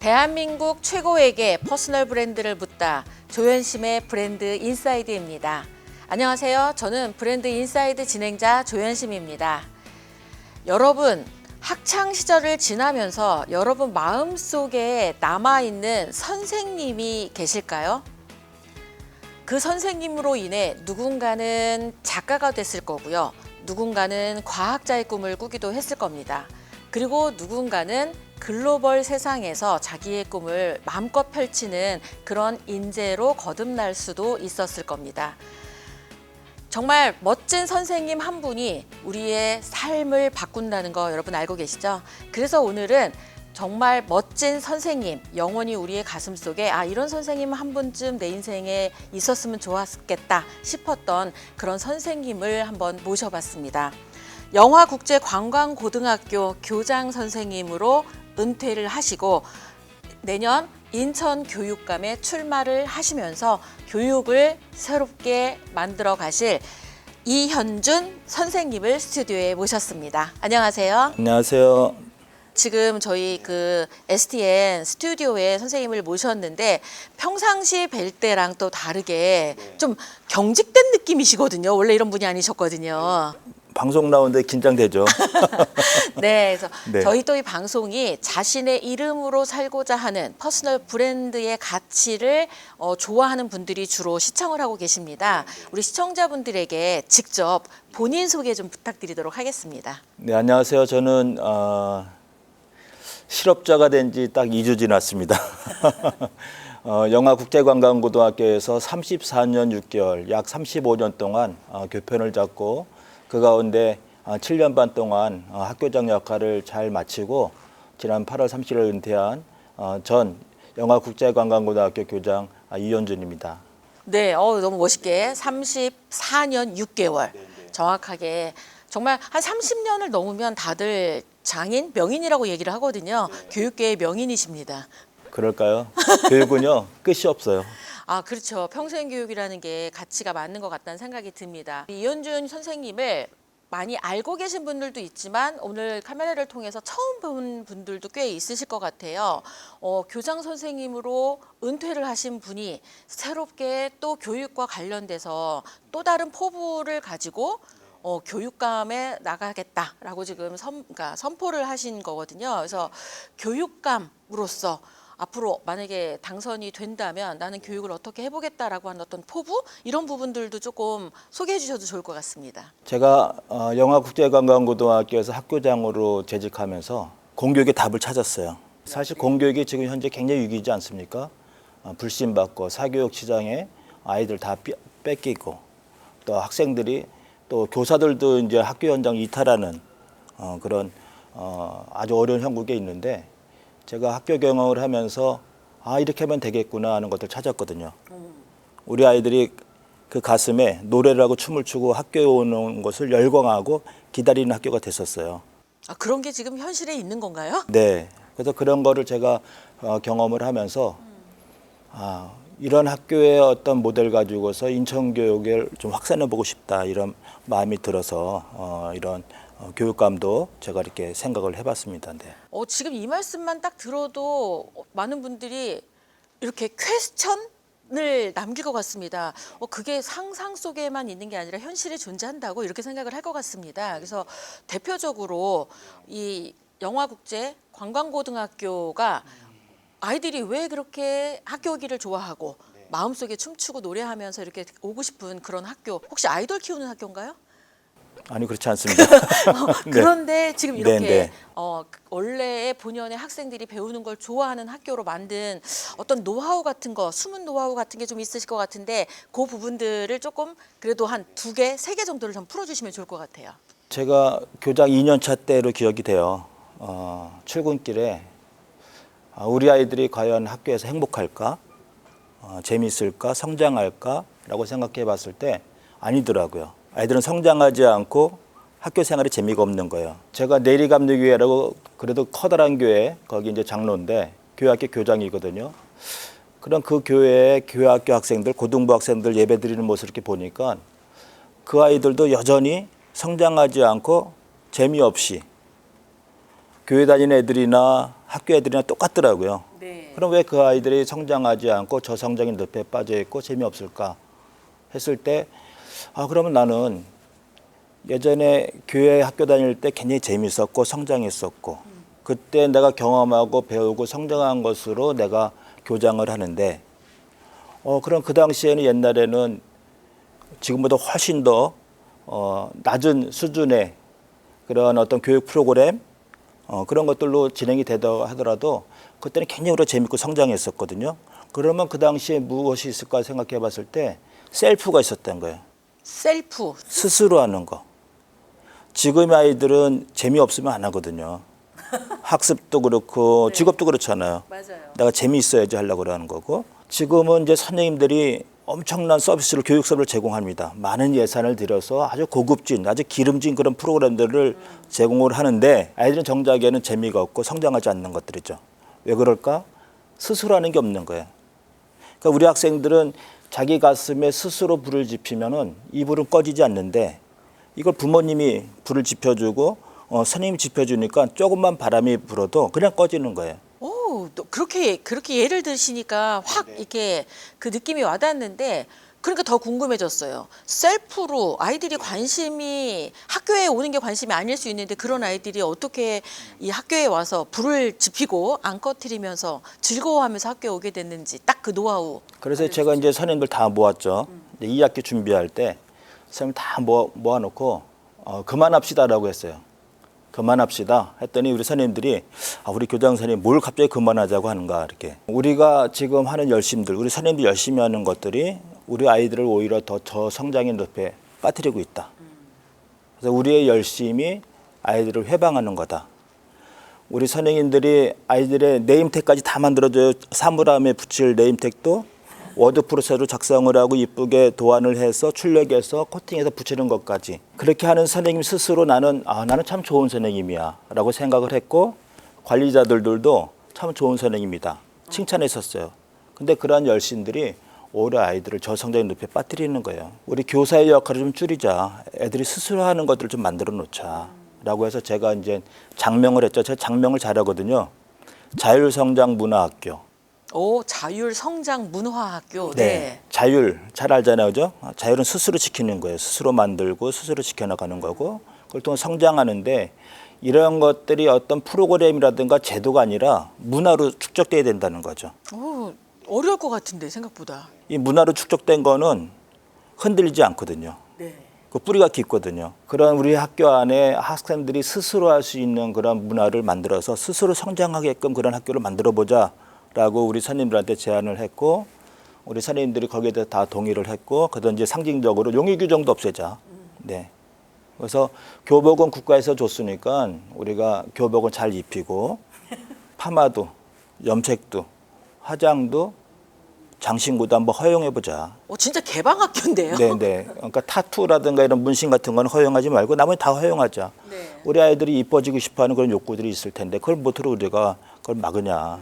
대한민국 최고에게 퍼스널 브랜드를 묻다. 조현심의 브랜드 인사이드입니다. 안녕하세요. 저는 브랜드 인사이드 진행자 조현심입니다. 여러분, 학창 시절을 지나면서 여러분 마음속에 남아있는 선생님이 계실까요? 그 선생님으로 인해 누군가는 작가가 됐을 거고요. 누군가는 과학자의 꿈을 꾸기도 했을 겁니다. 그리고 누군가는 글로벌 세상에서 자기의 꿈을 마음껏 펼치는 그런 인재로 거듭날 수도 있었을 겁니다. 정말 멋진 선생님 한 분이 우리의 삶을 바꾼다는 거 여러분 알고 계시죠? 그래서 오늘은 정말 멋진 선생님, 영원히 우리의 가슴속에 이런 선생님 한 분쯤 내 인생에 있었으면 좋았겠다 싶었던 그런 선생님을 한번 모셔봤습니다. 영화국제관광고등학교 교장 선생님으로 은퇴를 하시고 내년 인천교육감에 출마를 하시면서 교육을 새롭게 만들어 가실 이현준 선생님을 스튜디오에 모셨습니다. 안녕하세요. 안녕하세요. 지금 저희 STN 스튜디오에 선생님을 모셨는데 평상시 뵐 때랑 또 다르게 좀 경직된 느낌이시거든요. 원래 이런 분이 아니셨거든요. 방송 나오는데 긴장되죠. 네, 그래서 네. 저희 또 이 방송이 자신의 이름으로 살고자 하는 퍼스널 브랜드의 가치를 좋아하는 분들이 주로 시청을 하고 계십니다. 우리 시청자분들에게 직접 본인 소개 좀 부탁드리도록 하겠습니다. 네, 안녕하세요. 저는 실업자가 된 지 딱 2주 지났습니다. 영화국제관광고등학교에서 34년 6개월, 약 35년 동안 교편을 잡고 그 가운데 7년 반 동안 학교장 역할을 잘 마치고 지난 8월 30일 은퇴한 전 영화국제관광고등학교 교장 이현준입니다. 네, 너무 멋있게 34년 6개월 정확하게 정말 한 30년을 넘으면 다들 장인, 명인이라고 얘기를 하거든요. 교육계의 명인이십니다. 그럴까요? 교육은요, 끝이 없어요. 그렇죠. 평생 교육이라는 게 가치가 맞는 것 같다는 생각이 듭니다. 이현준 선생님을 많이 알고 계신 분들도 있지만 오늘 카메라를 통해서 처음 본 분들도 꽤 있으실 것 같아요. 교장 선생님으로 은퇴를 하신 분이 새롭게 또 교육과 관련돼서 또 다른 포부를 가지고 교육감에 나가겠다라고 지금 선포를 하신 거거든요. 그래서 교육감으로서 앞으로 만약에 당선이 된다면 나는 교육을 어떻게 해보겠다라고 하는 어떤 포부 이런 부분들도 조금 소개해 주셔도 좋을 것 같습니다. 제가 영화국제관광고등학교에서 학교장으로 재직하면서 공교육의 답을 찾았어요. 사실 공교육이 지금 현재 굉장히 위기지 않습니까? 불신받고 사교육 시장에 아이들 다 뺏기고 또 학생들이 또 교사들도 이제 학교 현장 이탈하는 그런 아주 어려운 형국에 있는데 제가 학교 경험을 하면서 이렇게 하면 되겠구나 하는 것들 찾았거든요. 우리 아이들이 그 가슴에 노래를 하고 춤을 추고 학교에 오는 것을 열광하고 기다리는 학교가 됐었어요. 그런 게 지금 현실에 있는 건가요? 네. 그래서 그런 거를 제가 경험을 하면서 이런 학교의 어떤 모델 가지고서 인천 교육을 좀 확산해 보고 싶다 이런 마음이 들어서 이런 교육감도 제가 이렇게 생각을 해봤습니다. 네. 지금 이 말씀만 딱 들어도 많은 분들이 이렇게 퀘스천을 남길 것 같습니다. 그게 상상 속에만 있는 게 아니라 현실에 존재한다고 이렇게 생각을 할 것 같습니다. 그래서 대표적으로 이 영화국제관광고등학교가 아이들이 왜 그렇게 학교 오기를 좋아하고 마음속에 춤추고 노래하면서 이렇게 오고 싶은 그런 학교, 혹시 아이돌 키우는 학교인가요? 아니 그렇지 않습니다. 그런데 지금 이렇게 네. 원래의 본연의 학생들이 배우는 걸 좋아하는 학교로 만든 어떤 노하우 같은 거, 숨은 노하우 같은 게 좀 있으실 것 같은데 그 부분들을 조금 그래도 한 2개, 3개 정도를 좀 풀어주시면 좋을 것 같아요. 제가 교장 2년차 때로 기억이 돼요. 출근길에 우리 아이들이 과연 학교에서 행복할까? 재미있을까? 성장할까? 라고 생각해 봤을 때 아니더라고요. 아이들은 성장하지 않고 학교 생활이 재미가 없는 거예요. 제가 내리감리교회라고 그래도 커다란 교회, 거기 이제 장로인데 교회학교 교장이거든요. 그런 그 교회의 교회학교 학생들, 고등부 학생들 예배 드리는 모습을 이렇게 보니까 그 아이들도 여전히 성장하지 않고 재미없이 교회 다니는 애들이나 학교 애들이나 똑같더라고요. 네. 그럼 왜 그 아이들이 성장하지 않고 저성장인 늪에 빠져 있고 재미없을까 했을 때 그러면 나는 예전에 교회 학교 다닐 때 굉장히 재밌었고 성장했었고 그때 내가 경험하고 배우고 성장한 것으로 내가 교장을 하는데 그럼 그 당시에는 옛날에는 지금보다 훨씬 더 낮은 수준의 그런 어떤 교육 프로그램 그런 것들로 진행이 되다 하더라도 그때는 굉장히 우리가 재밌고 성장했었거든요. 그러면 그 당시에 무엇이 있을까 생각해 봤을 때 셀프가 있었던 거예요. 셀프. 스스로 하는 거. 지금의 아이들은 재미없으면 안 하거든요. 학습도 그렇고 직업도 그렇잖아요. 맞아요. 내가 재미있어야지 하려고 하는 거고. 지금은 이제 선생님들이 엄청난 서비스를 교육 서비스를 제공합니다. 많은 예산을 들여서 아주 고급진, 아주 기름진 그런 프로그램들을 제공을 하는데 아이들은 정작에는 재미가 없고 성장하지 않는 것들이죠. 왜 그럴까? 스스로 하는 게 없는 거예요. 그러니까 우리 학생들은 자기 가슴에 스스로 불을 지피면은 이 불은 꺼지지 않는데 이걸 부모님이 불을 지펴주고 선생님이 지펴주니까 조금만 바람이 불어도 그냥 꺼지는 거예요. 오, 또 그렇게 예를 드시니까 확 이렇게 그 느낌이 와닿는데 그러니까 더 궁금해졌어요. 셀프로 아이들이 관심이 학교에 오는 게 관심이 아닐 수 있는데 그런 아이들이 어떻게 이 학교에 와서 불을 지피고 안 꺼트리면서 즐거워하면서 학교에 오게 됐는지 딱 그 노하우. 그래서 제가 이제 선생님들 다 모았죠. 2학기 준비할 때 선생님 다 모아놓고 그만합시다라고 했어요. 그만합시다 했더니 우리 선생님들이 우리 교장 선생님 뭘 갑자기 그만하자고 하는가 이렇게. 우리가 지금 하는 열심들, 우리 선생님들 열심히 하는 것들이 우리 아이들을 오히려 더 저성장의 늪에 빠뜨리고 있다. 그래서 우리의 열심이 아이들을 회방하는 거다. 우리 선생님들이 아이들의 네임택까지 다 만들어줘요. 사물함에 붙일 네임택도 워드 프로세스로 작성을 하고 이쁘게 도안을 해서 출력해서 코팅해서 붙이는 것까지 그렇게 하는 선생님 스스로 나는 참 좋은 선생님이야 라고 생각을 했고 관리자들도 참 좋은 선생님이다 칭찬했었어요. 근데 그러한 열심들이 오히려 아이들을 저성장의 늪에 빠뜨리는 거예요. 우리 교사의 역할을 좀 줄이자. 애들이 스스로 하는 것들을 좀 만들어 놓자 라고 해서 제가 이제 장명을 했죠. 제가 장명을 잘하거든요. 자율성장문화학교. 오, 자율성장문화학교. 네. 자율 잘 알잖아요. 그죠? 자율은 스스로 지키는 거예요. 스스로 만들고 스스로 지켜나가는 거고 그걸 통해 성장하는데 이런 것들이 어떤 프로그램이라든가 제도가 아니라 문화로 축적돼야 된다는 거죠. 오, 어려울 것 같은데 생각보다. 이 문화로 축적된 거는 흔들리지 않거든요. 네. 그 뿌리가 깊거든요. 그런 우리 학교 안에 학생들이 스스로 할 수 있는 그런 문화를 만들어서 스스로 성장하게끔 그런 학교를 만들어 보자라고 우리 선생님들한테 제안을 했고 우리 선생님들이 거기에 대해서 다 동의를 했고 그다음 이제 상징적으로 용의 규정도 없애자. 네. 그래서 교복은 국가에서 줬으니까 우리가 교복은 잘 입히고 파마도 염색도 화장도 장신구도 한번 허용해 보자. 진짜 개방학교인데요. 네네. 그러니까 타투라든가 이런 문신 같은 건 허용하지 말고 나머지 다 허용하자. 네. 우리 아이들이 이뻐지고 싶어하는 그런 욕구들이 있을 텐데 그걸 못으로 우리가 그걸 막으냐.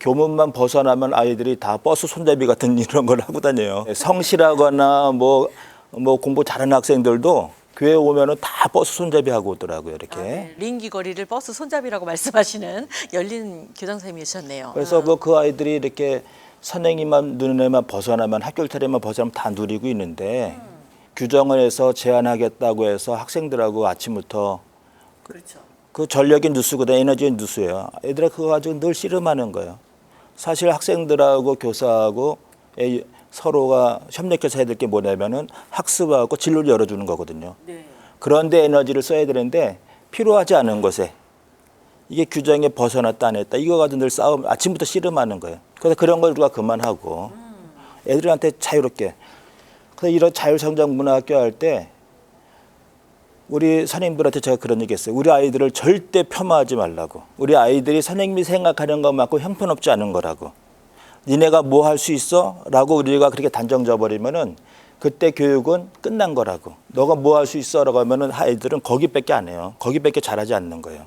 교문만 벗어나면 아이들이 다 버스 손잡이 같은 이런 걸 하고 다녀요. 성실하거나 뭐 공부 잘하는 학생들도 교회 오면은 다 버스 손잡이 하고 오더라고요. 이렇게. 네. 링기 거리를 버스 손잡이라고 말씀하시는 열린 교장 선생님이셨네요. 그래서 그 아이들이 이렇게 선생님만 눈에만 벗어나면 학교 차례만 벗어나면 다 누리고 있는데 규정을 해서 제한하겠다고 해서 학생들하고 아침부터 그렇죠. 그 전력이 누수거든 에너지의 누수예요. 애들이 그거 가지고 늘 씨름하는 거예요. 사실 학생들하고 교사하고 서로가 협력해서 해야 될 게 뭐냐면은 학습하고 진로를 열어주는 거거든요. 네. 그런데 에너지를 써야 되는데 필요하지 않은 것에 이게 규정에 벗어났다 안 했다 이거 가지고 늘 싸움 아침부터 씨름하는 거예요. 그래서 그런 걸 우리가 그만하고 애들한테 자유롭게 그래서 이런 자율성장문화학교 할 때 우리 선생님들한테 제가 그런 얘기 했어요. 우리 아이들을 절대 폄하하지 말라고. 우리 아이들이 선생님이 생각하는 것만큼 형편없지 않은 거라고. 니네가 뭐 할 수 있어? 라고 우리가 그렇게 단정 져버리면은 그때 교육은 끝난 거라고. 너가 뭐 할 수 있어? 라고 하면은 아이들은 거기밖에 안 해요. 거기밖에 잘하지 않는 거예요.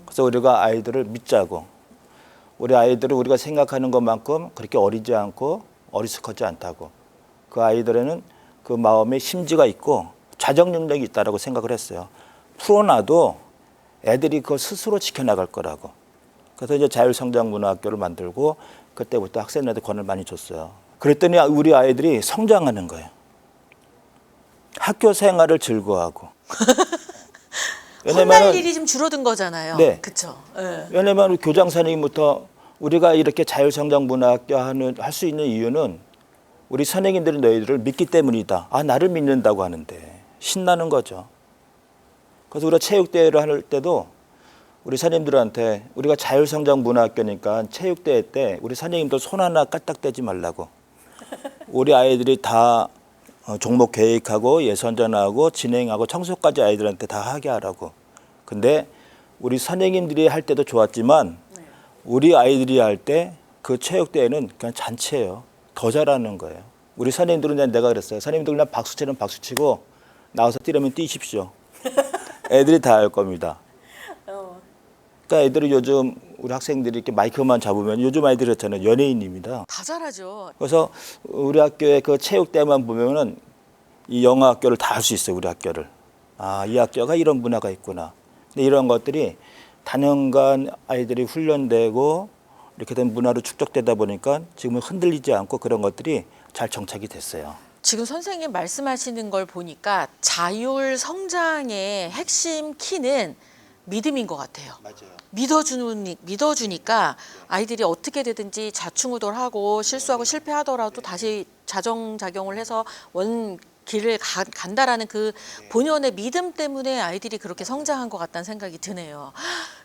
그래서 우리가 아이들을 믿자고. 우리 아이들은 우리가 생각하는 것만큼 그렇게 어리지 않고 어리숙하지 않다고. 그 아이들에는 그 마음에 심지가 있고 자정 능력이 있다라고 생각을 했어요. 풀어놔도 애들이 그걸 스스로 지켜나갈 거라고. 그래서 이제 자율성장문화학교를 만들고 그때부터 학생들한테 권을 많이 줬어요. 그랬더니 우리 아이들이 성장하는 거예요. 학교 생활을 즐거워하고. 혼날 일이 좀 줄어든 거잖아요. 네. 그렇죠. 네. 왜냐면 교장 선생님부터 우리가 이렇게 자율성장문화학교 할 수 있는 이유는 우리 선생님들이 너희들을 믿기 때문이다. 아, 나를 믿는다고 하는데 신나는 거죠. 그래서 우리가 체육대회를 할 때도 우리 선생님들한테 우리가 자율성장문화학교니까 체육대회 때 우리 선생님들 손 하나 까딱대지 말라고. 우리 아이들이 다 종목 계획하고 예선전하고 진행하고 청소까지 아이들한테 다 하게 하라고. 근데 우리 선생님들이 할 때도 좋았지만 우리 아이들이 할 때 그 체육대회는 그냥 잔치예요. 더 잘하는 거예요. 우리 선생님들은 그냥 내가 그랬어요. 선생님들 그냥 박수 치면 박수 치고 나와서 뛰려면 뛰십시오. 애들이 다 할 겁니다. 그러니까 애들이 요즘 우리 학생들이 이렇게 마이크만 잡으면 요즘 아이들이 그렇잖아요. 연예인입니다. 다 잘하죠. 그래서 우리 학교의 그 체육대회만 보면은 이 영어 학교를 다 할 수 있어요. 우리 학교를. 아, 이 학교가 이런 문화가 있구나. 근데 이런 것들이 단연간 아이들이 훈련되고 이렇게 된 문화로 축적되다 보니까 지금은 흔들리지 않고 그런 것들이 잘 정착이 됐어요. 지금 선생님 말씀하시는 걸 보니까 자율 성장의 핵심 키는 믿음인 것 같아요. 맞아요. 믿어주니까 아이들이 어떻게 되든지 좌충우돌하고 실수하고 실패하더라도 다시 자정작용을 해서 원 길을 간다라는 그 본연의 믿음 때문에 아이들이 그렇게 성장한 것 같다는 생각이 드네요.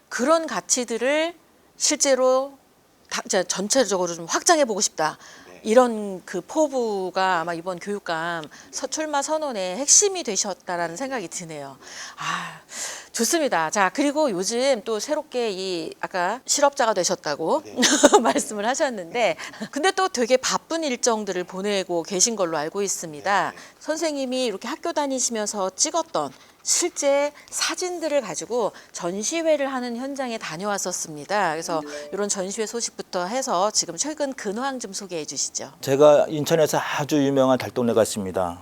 그런 가치들을 실제로 전체적으로 좀 확장해 보고 싶다. 이런 그 포부가 아마 이번 교육감 출마 선언의 핵심이 되셨다라는 생각이 드네요. 아, 좋습니다. 자, 그리고 요즘 또 새롭게 이 아까 실업자가 되셨다고 말씀을 하셨는데, 근데 또 되게 바쁜 일정들을 보내고 계신 걸로 알고 있습니다. 선생님이 이렇게 학교 다니시면서 찍었던 실제 사진들을 가지고 전시회를 하는 현장에 다녀왔었습니다. 그래서 이런 전시회 소식부터 해서 지금 최근 근황 좀 소개해 주시죠. 제가 인천에서 아주 유명한 달동네가 있습니다.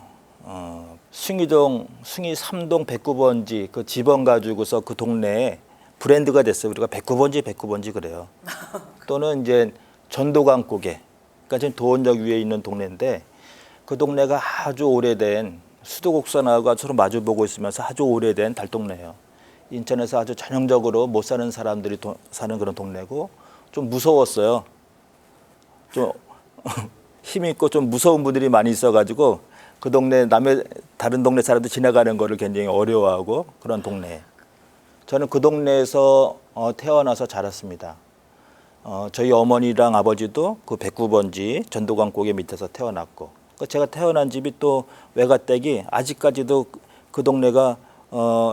숭이동, 숭이 3동 109번지 그 집원 가지고서 그 동네에 브랜드가 됐어요. 우리가 109번지 그래요. 또는 이제 전도강고개, 그러니까 지금 도원역 위에 있는 동네인데 그 동네가 아주 오래된 수도곡선하고 서로 마주보고 있으면서 아주 오래된 달동네예요. 인천에서 아주 전형적으로 못 사는 사람들이 사는 그런 동네고 좀 무서웠어요. 좀 힘 있고 좀 무서운 분들이 많이 있어가지고 그 동네 다른 동네 사람들 지나가는 거를 굉장히 어려워하고 그런 동네. 저는 그 동네에서 태어나서 자랐습니다. 저희 어머니랑 아버지도 그 109번지 전도강고개 밑에서 태어났고 제가 태어난 집이 또 외가댁이 아직까지도 그 동네가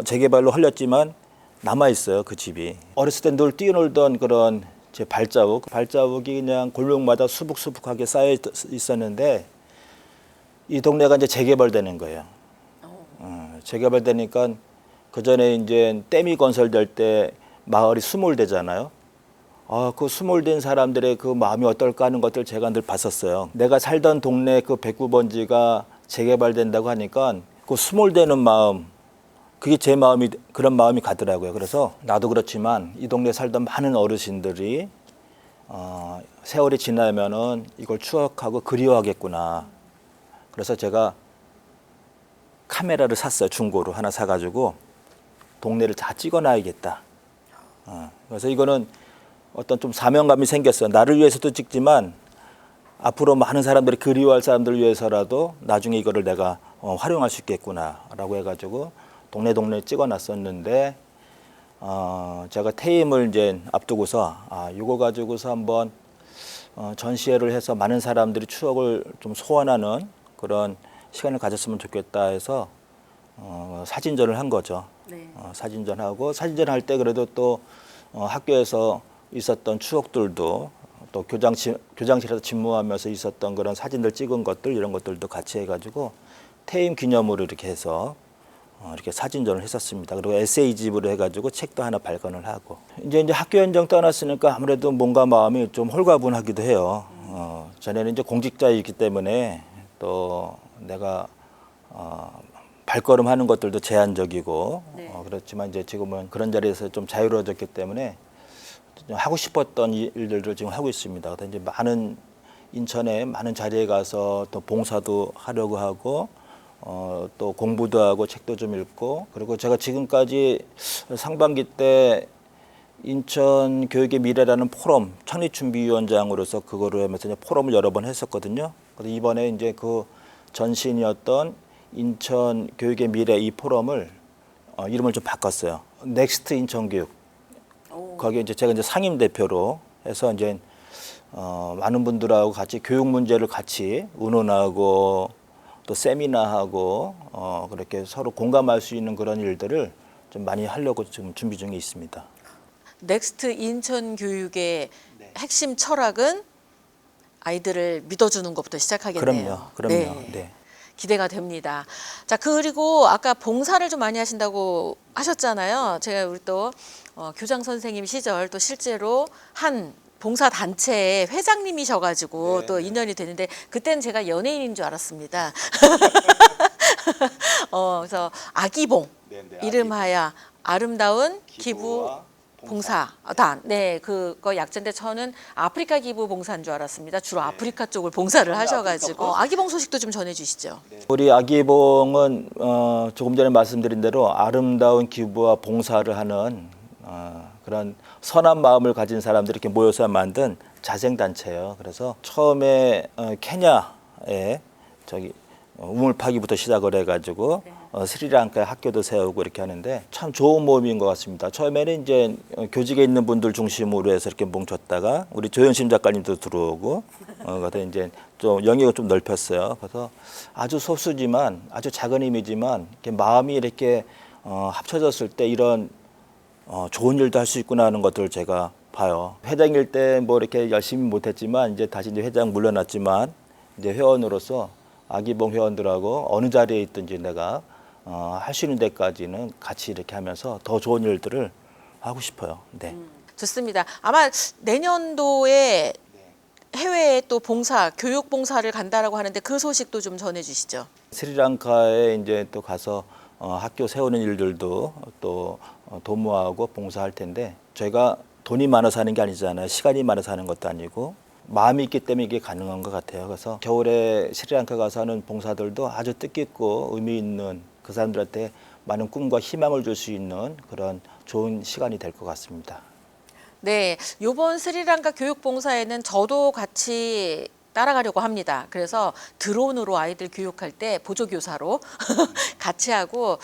재개발로 헐렸지만 남아 있어요. 그 집이. 어렸을 때 늘 뛰어놀던 그런 제 발자국이 그냥 골목마다 수북수북하게 쌓여 있었는데 이 동네가 이제 재개발되는 거예요. 재개발되니까 그 전에 이제 댐이 건설될 때 마을이 수몰되잖아요. 그 수몰된 사람들의 그 마음이 어떨까 하는 것들 제가 늘 봤었어요. 내가 살던 동네 그 109번지가 재개발된다고 하니까 그 수몰되는 마음, 그게 제 마음이, 그런 마음이 가더라고요. 그래서 나도 그렇지만 이 동네에 살던 많은 어르신들이 세월이 지나면은 이걸 추억하고 그리워하겠구나. 그래서 제가 카메라를 샀어요. 중고로 하나 사가지고 동네를 다 찍어놔야겠다. 그래서 이거는 어떤 좀 사명감이 생겼어요. 나를 위해서도 찍지만 앞으로 많은 사람들이 그리워할 사람들을 위해서라도 나중에 이거를 내가 활용할 수 있겠구나라고 해가지고 동네 찍어놨었는데 제가 퇴임을 이제 앞두고서 이거 가지고서 한번 전시회를 해서 많은 사람들이 추억을 좀 소환하는 그런 시간을 가졌으면 좋겠다 해서 사진전을 한 거죠. 네. 사진전하고 사진전할 때 그래도 또 학교에서 있었던 추억들도 또 교장실에서 집무하면서 있었던 그런 사진들 찍은 것들 이런 것들도 같이 해가지고 퇴임 기념으로 이렇게 해서 이렇게 사진전을 했었습니다. 그리고 에세이집으로 해가지고 책도 하나 발간을 하고 이제 학교 현장 떠났으니까 아무래도 몸과 마음이 좀 홀가분하기도 해요. 전에는 이제 공직자이기 때문에 또 내가 발걸음하는 것들도 제한적이고 네. 그렇지만 이제 지금은 그런 자리에서 좀 자유로워졌기 때문에 하고 싶었던 일들을 지금 하고 있습니다. 그래서 이제 많은 인천에 많은 자리에 가서 또 봉사도 하려고 하고 또 공부도 하고 책도 좀 읽고 그리고 제가 지금까지 상반기 때 인천 교육의 미래라는 포럼 창립준비위원장으로서 그거를 하면서 이제 포럼을 여러 번 했었거든요. 그래서 이번에 이제 그 전신이었던 인천 교육의 미래 이 포럼을 이름을 좀 바꿨어요. 넥스트 인천교육. 거기에 이제 제가 이제 상임 대표로 해서 이제 많은 분들하고 같이 교육 문제를 같이 의논하고 또 세미나하고 그렇게 서로 공감할 수 있는 그런 일들을 좀 많이 하려고 지금 준비 중에 있습니다. 넥스트 인천 교육의 핵심 철학은 아이들을 믿어주는 것부터 시작하겠네요. 그럼요. 네. 기대가 됩니다. 자, 그리고 아까 봉사를 좀 많이 하신다고 하셨잖아요. 제가 우리 또 교장 선생님 시절 또 실제로 한 봉사 단체의 회장님이셔가지고 또 인연이 되는데 그때는 제가 연예인인 줄 알았습니다. 그래서 아기봉 이름하여 아름다운 기부 봉사단. 네, 그거 약자인데 저는 아프리카 기부 봉사인 줄 알았습니다. 주로 아프리카 쪽을 봉사를 하셔가지고 아기봉 소식도 좀 전해주시죠. 우리 아기봉은 조금 전에 말씀드린 대로 아름다운 기부와 봉사를 하는 그런 선한 마음을 가진 사람들이 이렇게 모여서 만든 자생단체예요. 그래서 처음에 케냐에 우물 파기부터 시작을 해가지고 스리랑카에 학교도 세우고 이렇게 하는데 참 좋은 모임인 것 같습니다. 처음에는 이제 교직에 있는 분들 중심으로 해서 이렇게 뭉쳤다가 우리 조현심 작가님도 들어오고 그래서 이제 좀 영역을 좀 넓혔어요. 그래서 아주 소수지만 아주 작은 힘이지만 이렇게 마음이 이렇게 합쳐졌을 때 이런 좋은 일도 할 수 있구나 하는 것들을 제가 봐요. 회장일 때 뭐 이렇게 열심히 못했지만 이제 다시 이제 회장 물러났지만 이제 회원으로서 아기봉 회원들하고 어느 자리에 있든지 내가 할 수 있는 데까지는 같이 이렇게 하면서 더 좋은 일들을 하고 싶어요. 네. 좋습니다. 아마 내년도에 해외에 또 봉사, 교육 봉사를 간다라고 하는데 그 소식도 좀 전해주시죠. 스리랑카에 이제 또 가서 학교 세우는 일들도 또 도모하고 봉사할 텐데 저희가 돈이 많아서 하는 게 아니잖아요. 시간이 많아서 하는 것도 아니고 마음이 있기 때문에 이게 가능한 것 같아요. 그래서 겨울에 스리랑카 가서 하는 봉사들도 아주 뜻깊고 의미 있는 그 사람들한테 많은 꿈과 희망을 줄 수 있는 그런 좋은 시간이 될 것 같습니다. 네, 이번 스리랑카 교육 봉사에는 저도 같이 따라가려고 합니다. 그래서 드론으로 아이들 교육할 때 보조교사로 같이 하고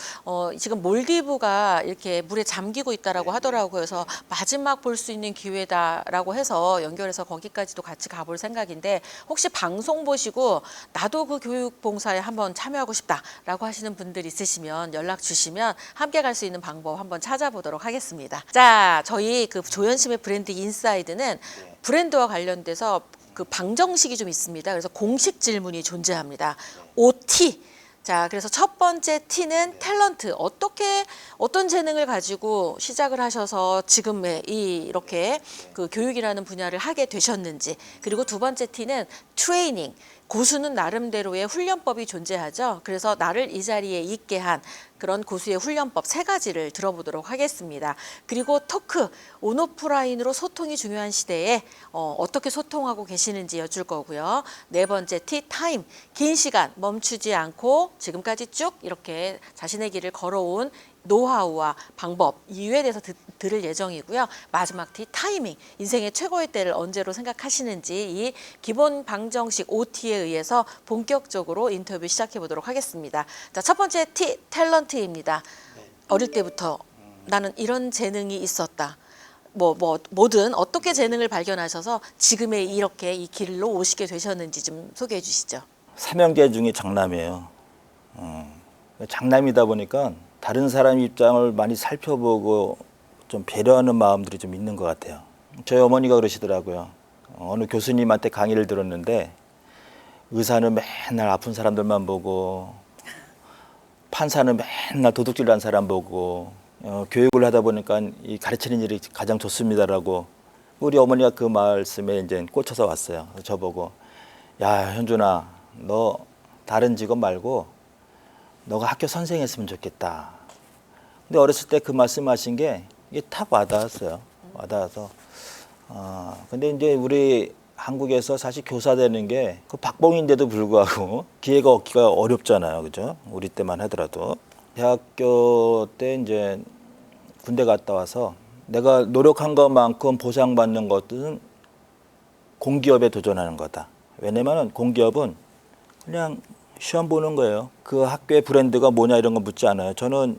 지금 몰디브가 이렇게 물에 잠기고 있다라고 하더라고요. 그래서 마지막 볼 수 있는 기회다라고 해서 연결해서 거기까지도 같이 가볼 생각인데 혹시 방송 보시고 나도 그 교육 봉사에 한번 참여하고 싶다라고 하시는 분들 있으시면 연락 주시면 함께 갈 수 있는 방법 한번 찾아보도록 하겠습니다. 자, 저희 그 조현심의 브랜드 인사이드는 브랜드와 관련돼서 그 방정식이 좀 있습니다. 그래서 공식 질문이 존재합니다. OT. 자, 그래서 첫 번째 T는 탤런트. 어떤 재능을 가지고 시작을 하셔서 지금의 이렇게 그 교육이라는 분야를 하게 되셨는지. 그리고 두 번째 T는 트레이닝. 고수는 나름대로의 훈련법이 존재하죠. 그래서 나를 이 자리에 있게 한 그런 고수의 훈련법 세 가지를 들어보도록 하겠습니다. 그리고 토크, 온오프라인으로 소통이 중요한 시대에 어떻게 소통하고 계시는지 여쭐 거고요. 네 번째 T, 타임, 긴 시간 멈추지 않고 지금까지 쭉 이렇게 자신의 길을 걸어온 노하우와 방법 이유에 대해서 들을 예정이고요. 마지막 T, 타이밍, 인생의 최고의 때를 언제로 생각하시는지 이 기본 방정식 OT에 의해서 본격적으로 인터뷰 시작해 보도록 하겠습니다. 자, 첫 번째 T, 탤런트입니다. 어릴 때부터 나는 이런 재능이 있었다. 뭐든 어떻게 재능을 발견하셔서 지금의 이렇게 이 길로 오시게 되셨는지 좀 소개해 주시죠. 삼형제 중에 장남이에요. 장남이다 보니까 다른 사람 입장을 많이 살펴보고 좀 배려하는 마음들이 좀 있는 것 같아요. 저희 어머니가 그러시더라고요. 어느 교수님한테 강의를 들었는데 의사는 맨날 아픈 사람들만 보고 판사는 맨날 도둑질한 사람 보고 교육을 하다 보니까 이 가르치는 일이 가장 좋습니다라고 우리 어머니가 그 말씀에 이제 꽂혀서 왔어요. 저보고 야 현준아 너 다른 직업 말고 너가 학교 선생했으면 좋겠다. 근데 어렸을 때 그 말씀하신 게 이게 탁 와닿았어요. 와닿아서 근데 이제 우리 한국에서 사실 교사 되는 게 그 박봉인데도 불구하고 기회가 얻기가 어렵잖아요. 그죠? 우리 때만 하더라도. 대학교 때 이제 군대 갔다 와서 내가 노력한 것만큼 보상받는 것은 공기업에 도전하는 거다. 왜냐면 공기업은 그냥 시험 보는 거예요. 그 학교의 브랜드가 뭐냐 이런 거 묻지 않아요. 저는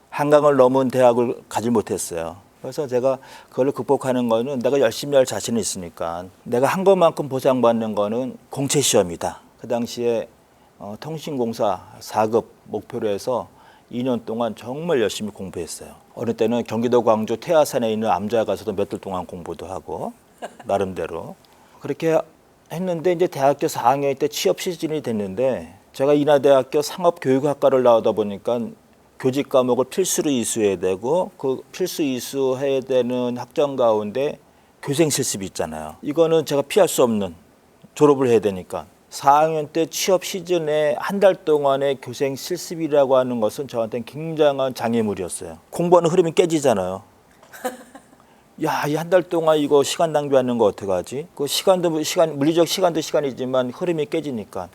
한강을 넘은 대학을 가지 못했어요. 그래서 제가 그걸 극복하는 거는 내가 열심히 할 자신이 있으니까 내가 한 것만큼 보상받는 거는 공채 시험이다. 그 당시에 통신공사 4급 목표로 해서 2년 동안 정말 열심히 공부했어요. 어느 때는 경기도 광주 태화산에 있는 암자에 가서도 몇 달 동안 공부도 하고 나름대로 그렇게 했는데 이제 대학교 4학년 때 취업 시즌이 됐는데 제가 인하대학교 상업교육학과를 나오다 보니까 교직 과목을 필수로 이수해야 되고 그 필수 이수해야 되는 학점 가운데 교생 실습이 있잖아요. 이거는 제가 피할 수 없는 졸업을 해야 되니까 4학년 때 취업 시즌에 한 달 동안의 교생 실습이라고 하는 것은 저한테는 굉장한 장애물이었어요. 공부하는 흐름이 깨지잖아요. 야, 이 한 달 동안 이거 시간 낭비하는 거 어떡하지? 그 시간도 시간, 물리적 시간도 시간이지만 흐름이 깨지니까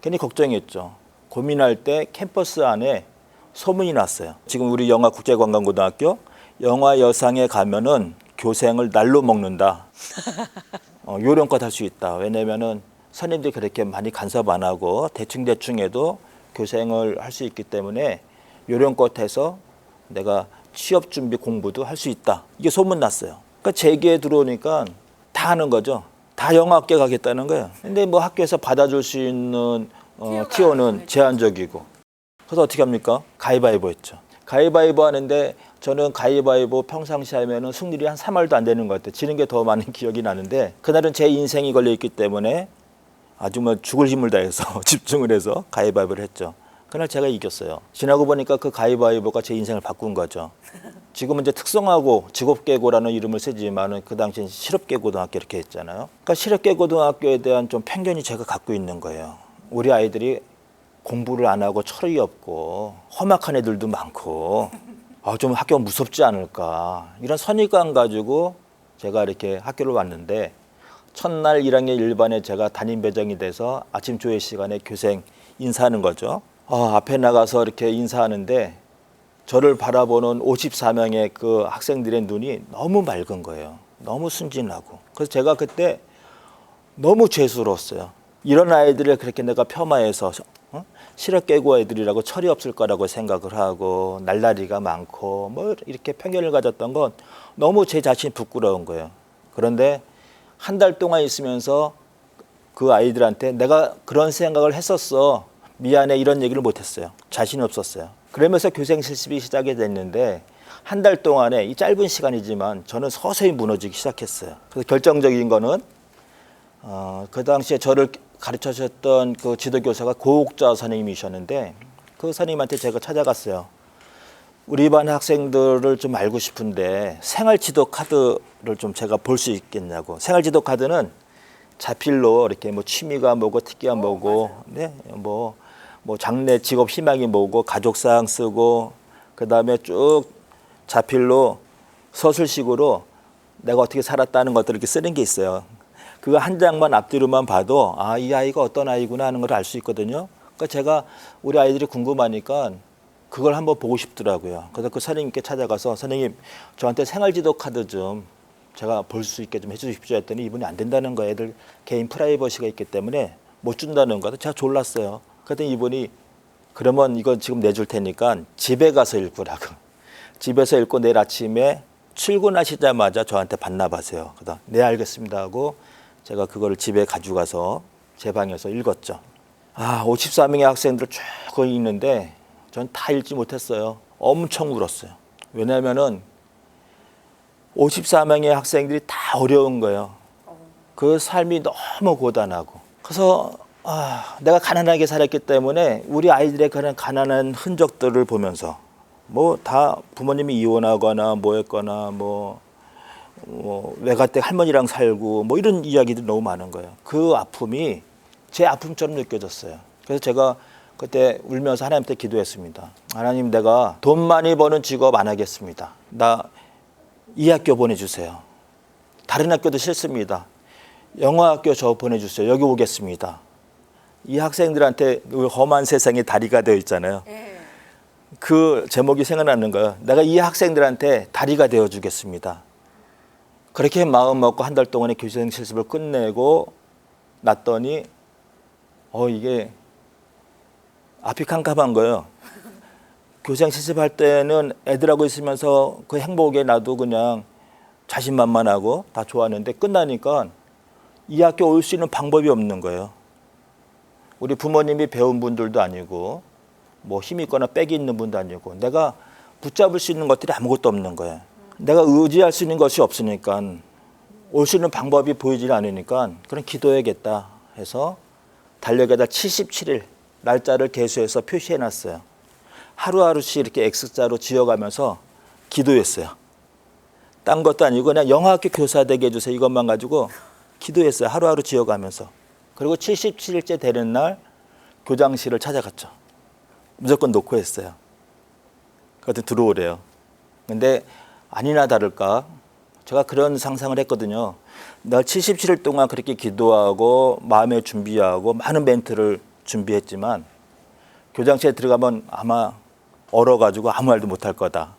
괜히 걱정했죠. 고민할 때 캠퍼스 안에 소문이 났어요. 지금 우리 영화국제관광고등학교 영화여상에 가면은 교생을 날로 먹는다. 요령껏 할 수 있다. 왜냐면은 선생님들이 그렇게 많이 간섭 안 하고 대충 해도 교생을 할 수 있기 때문에 요령껏 해서 내가 취업 준비 공부도 할 수 있다. 이게 소문 났어요. 그러니까 제 귀에 들어오니까 다 하는 거죠. 다 영화학교 가겠다는 거예요. 근데 뭐 학교에서 받아줄 수 있는 티오는 제한적이고. 그래서 어떻게 합니까? 가위바위보 했죠. 가위바위보 하는데 저는 가위바위보 평상시 하면은 승률이 한 3할도 안 되는 것 같아요. 지는 게 더 많은 기억이 나는데 그날은 제 인생이 걸려 있기 때문에 아주 뭐 죽을 힘을 다해서 집중을 해서 가위바위보를 했죠. 그날 제가 이겼어요. 지나고 보니까 그 가위바위보가 제 인생을 바꾼 거죠. 지금은 이제 특성화고 직업계고라는 이름을 쓰지만은 그 당시엔 실업계고등학교 이렇게 했잖아요. 그러니까 실업계고등학교에 대한 좀 편견이 제가 갖고 있는 거예요. 우리 아이들이 공부를 안 하고 철이 없고 험악한 애들도 많고 좀 학교가 무섭지 않을까 이런 선입관 가지고 제가 이렇게 학교를 왔는데 첫날 1학년 1반에 제가 담임 배정이 돼서 아침 조회 시간에 교생 인사하는 거죠. 앞에 나가서 이렇게 인사하는데 저를 바라보는 54명의 그 학생들의 눈이 너무 맑은 거예요. 너무 순진하고. 그래서 제가 그때 너무 죄스러웠어요. 이런 아이들을 그렇게 내가 폄하해서 실업계고 애들이라고 철이 없을 거라고 생각을 하고 날라리가 많고 뭐 이렇게 편견을 가졌던 건 너무 제 자신이 부끄러운 거예요. 그런데 한 달 동안 있으면서 그 아이들한테 내가 그런 생각을 했었어. 미안해 이런 얘기를 못했어요. 자신이 없었어요. 그러면서 교생 실습이 시작이 됐는데 한 달 동안에 이 짧은 시간이지만 저는 서서히 무너지기 시작했어요. 그래서 결정적인 거는 그 당시에 저를 가르쳐 주셨던 그 지도교사가 고옥자 선생님이셨는데 그 선생님한테 제가 찾아갔어요. 우리 반 학생들을 좀 알고 싶은데 생활지도 카드를 좀 제가 볼 수 있겠냐고. 생활지도 카드는 자필로 이렇게 뭐 취미가 뭐고 특기가 뭐고 네? 뭐 장래 직업 희망이 뭐고 가족사항 쓰고 그다음에 쭉 자필로 서술식으로 내가 어떻게 살았다는 것들을 이렇게 쓰는 게 있어요. 그거 한 장만 앞뒤로만 봐도 이 아이가 어떤 아이구나 하는 걸 알 수 있거든요. 그러니까 제가 우리 아이들이 궁금하니까 그걸 한번 보고 싶더라고요. 그래서 그 선생님께 찾아가서 선생님 저한테 생활지도 카드 좀 제가 볼 수 있게 좀 해주십시오 했더니 이분이 안 된다는 거예요. 애들 개인 프라이버시가 있기 때문에 못 준다는 거예요. 제가 졸랐어요. 그랬더니 이분이 그러면 이건 지금 내줄 테니까 집에 가서 읽으라고. 집에서 읽고 내일 아침에 출근하시자마자 저한테 반납하세요. 그래서 네 알겠습니다 하고 제가 그거를 집에 가져가서 제 방에서 읽었죠. 54명의 학생들 쭉 거기 있는데 전 다 읽지 못했어요. 엄청 울었어요. 왜냐하면은 54명의 학생들이 다 어려운 거예요. 그 삶이 너무 고단하고. 그래서 내가 가난하게 살았기 때문에 우리 아이들의 그런 가난한 흔적들을 보면서 뭐 다 부모님이 이혼하거나 뭐 했거나 뭐 외가댁 할머니랑 살고 뭐 이런 이야기들이 너무 많은 거예요. 그 아픔이 제 아픔처럼 느껴졌어요. 그래서 제가 그때 울면서 하나님한테 기도했습니다. 하나님, 내가 돈 많이 버는 직업 안 하겠습니다. 나 이 학교 보내주세요. 다른 학교도 싫습니다. 영어 학교 저 보내주세요. 여기 오겠습니다. 이 학생들한테 그 험한 세상에 다리가 되어 있잖아요. 그 제목이 생각나는 거예요. 내가 이 학생들한테 다리가 되어 주겠습니다. 그렇게 마음 먹고 한 달 동안의 교생 실습을 끝내고 났더니 이게 앞이 캄캄한 거예요. 교생 실습할 때는 애들하고 있으면서 그 행복에 나도 그냥 자신만만하고 다 좋았는데 끝나니까 이 학교 올 수 있는 방법이 없는 거예요. 우리 부모님이 배운 분들도 아니고 뭐 힘이 있거나 빽이 있는 분도 아니고 내가 붙잡을 수 있는 것들이 아무것도 없는 거예요. 내가 의지할 수 있는 것이 없으니까 올 수 있는 방법이 보이지 않으니까 그럼 기도해야겠다 해서 달력에다 77일 날짜를 계수해서 표시해놨어요. 하루하루씩 이렇게 X자로 지어가면서 기도했어요. 딴 것도 아니고 그냥 영어학교 교사 되게 해주세요. 이것만 가지고 기도했어요. 하루하루 지어가면서. 그리고 77일째 되는 날 교장실을 찾아갔죠. 무조건 놓고 했어요. 그것도 들어오래요. 근데 아니나 다를까 제가 그런 상상을 했거든요. 날 77일 동안 그렇게 기도하고 마음에 준비하고 많은 멘트를 준비했지만 교장실에 들어가면 아마 얼어가지고 아무 말도 못할 거다.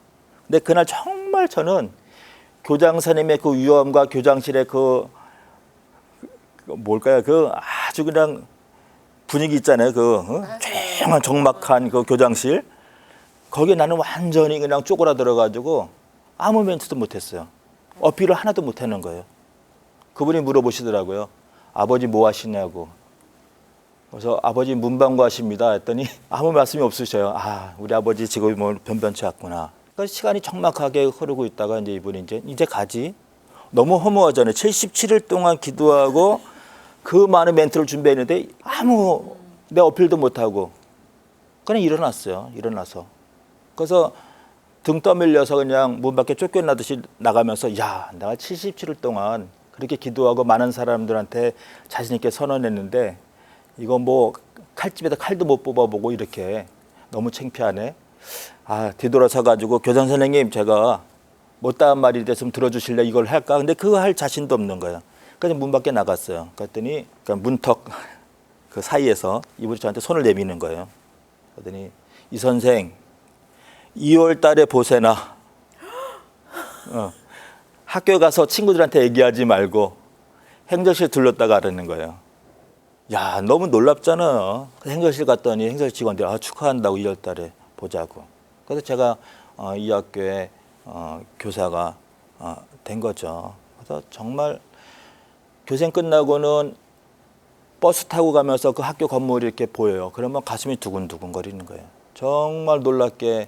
근데 그날 정말 저는 교장 선생님의 그 위엄과 교장실의 그 뭘까요? 그 아주 그냥 분위기 있잖아요. 그 조용한 적막한 그 교장실. 거기에 나는 완전히 그냥 쪼그라들어가지고 아무 멘트도 못했어요. 어필을 하나도 못하는 거예요. 그분이 물어보시더라고요. 아버지 뭐 하시냐고. 그래서 아버지 문방구 하십니다 했더니 아무 말씀이 없으셔요. 우리 아버지 직업이 뭐 변변치 않구나. 그러니까 시간이 적막하게 흐르고 있다가 이제 이분이 이제 가지. 너무 허무하잖아요. 77일 동안 기도하고 그 많은 멘트를 준비했는데 아무 내 어필도 못하고 그냥 일어났어요. 일어나서. 그래서 등 떠밀려서 그냥 문 밖에 쫓겨나듯이 나가면서 야, 내가 77일 동안 그렇게 기도하고 많은 사람들한테 자신 있게 선언했는데 이거 뭐 칼집에다 칼도 못 뽑아보고 이렇게 너무 창피하네. 뒤돌아서 가지고 교장 선생님 제가 못다한 말이 됐으면 들어주실래 이걸 할까? 근데 그거 할 자신도 없는 거예요. 그래서 문 밖에 나갔어요. 그랬더니 문턱 그 사이에서 이분이 저한테 손을 내미는 거예요. 그랬더니 이 선생 2월 달에 보세나. 학교 가서 친구들한테 얘기하지 말고 행정실 들렀다가 그러는 거예요. 야, 너무 놀랍잖아요. 행정실 갔더니 행정실 직원들이 축하한다고 2월 달에 보자고. 그래서 제가 이 학교에 교사가 된 거죠. 그래서 정말 교생 끝나고는 버스 타고 가면서 그 학교 건물이 이렇게 보여요. 그러면 가슴이 두근두근 거리는 거예요. 정말 놀랍게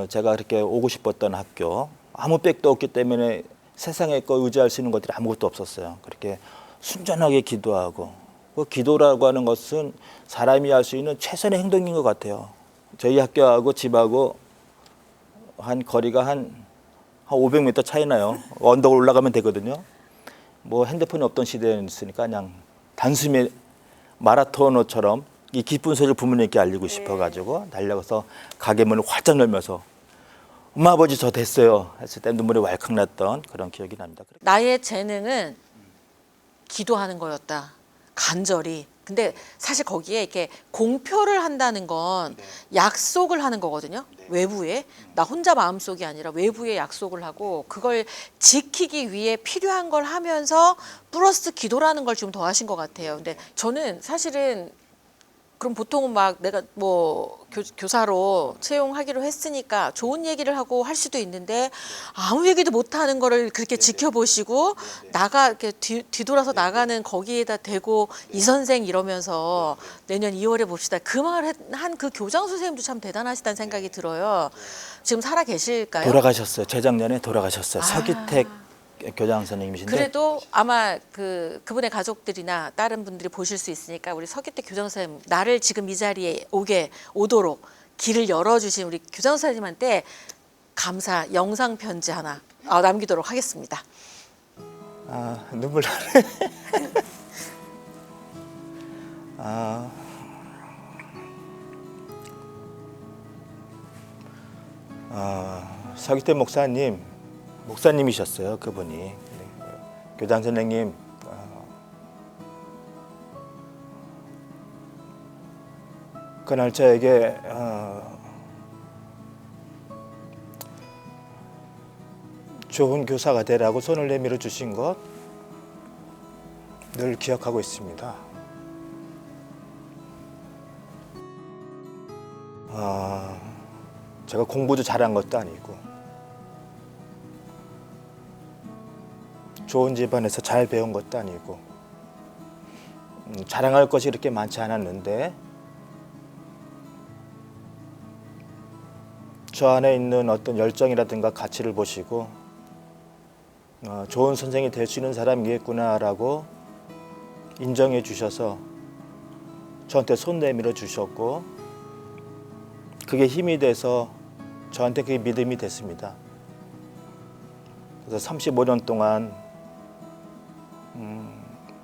제가 그렇게 오고 싶었던 학교. 아무 백도 없기 때문에 세상에 거 의지할 수 있는 것들이 아무것도 없었어요. 그렇게 순전하게 기도하고. 그 기도라고 하는 것은 사람이 할 수 있는 최선의 행동인 것 같아요. 저희 학교하고 집하고 한 거리가 한 500m 차이 나요. 언덕을 올라가면 되거든요. 뭐 핸드폰이 없던 시대였으니까 그냥 단숨에 마라토너처럼 이 기쁜 소리를 부모님께 알리고 싶어가지고 달려가서 가게 문을 활짝 열면서 엄마 아버지 저 됐어요 했을 때 눈물이 왈칵 났던 그런 기억이 납니다. 나의 재능은 기도하는 거였다. 간절히. 근데 사실 거기에 이렇게 공표를 한다는 건 약속을 하는 거거든요. 외부에. 나 혼자 마음속이 아니라 외부에 약속을 하고 그걸 지키기 위해 필요한 걸 하면서 플러스 기도라는 걸 좀 더 하신 것 같아요. 근데 저는 사실은 그럼 보통은 막 내가 뭐 교사로 채용하기로 했으니까 좋은 얘기를 하고 할 수도 있는데 아무 얘기도 못 하는 거를 그렇게 지켜보시고 이렇게 뒤돌아서 나가는 거기에다 대고 이 선생 이러면서 내년 2월에 봅시다. 그 말 한 그 교장 선생님도 참 대단하시다는 생각이 들어요. 지금 살아 계실까요? 돌아가셨어요. 재작년에 돌아가셨어요. 서기택 교장 선생님이신데 그래도 아마 그분의 가족들이나 다른 분들이 보실 수 있으니까 우리 서기태 교장 선생님 나를 지금 이 자리에 오도록 길을 열어주신 우리 교장 선생님한테 감사 영상 편지 하나 남기도록 하겠습니다. 눈물 나네. 서기태 목사님이셨어요. 그분이 교장 선생님, 그날 저에게 좋은 교사가 되라고 손을 내밀어 주신 것 늘 기억하고 있습니다. 제가 공부도 잘한 것도 아니고 좋은 집안에서 잘 배운 것도 아니고 자랑할 것이 이렇게 많지 않았는데 저 안에 있는 어떤 열정이라든가 가치를 보시고 좋은 선생이 될 수 있는 사람이겠구나라고 인정해 주셔서 저한테 손 내밀어 주셨고 그게 힘이 돼서 저한테 그게 믿음이 됐습니다. 그래서 35년 동안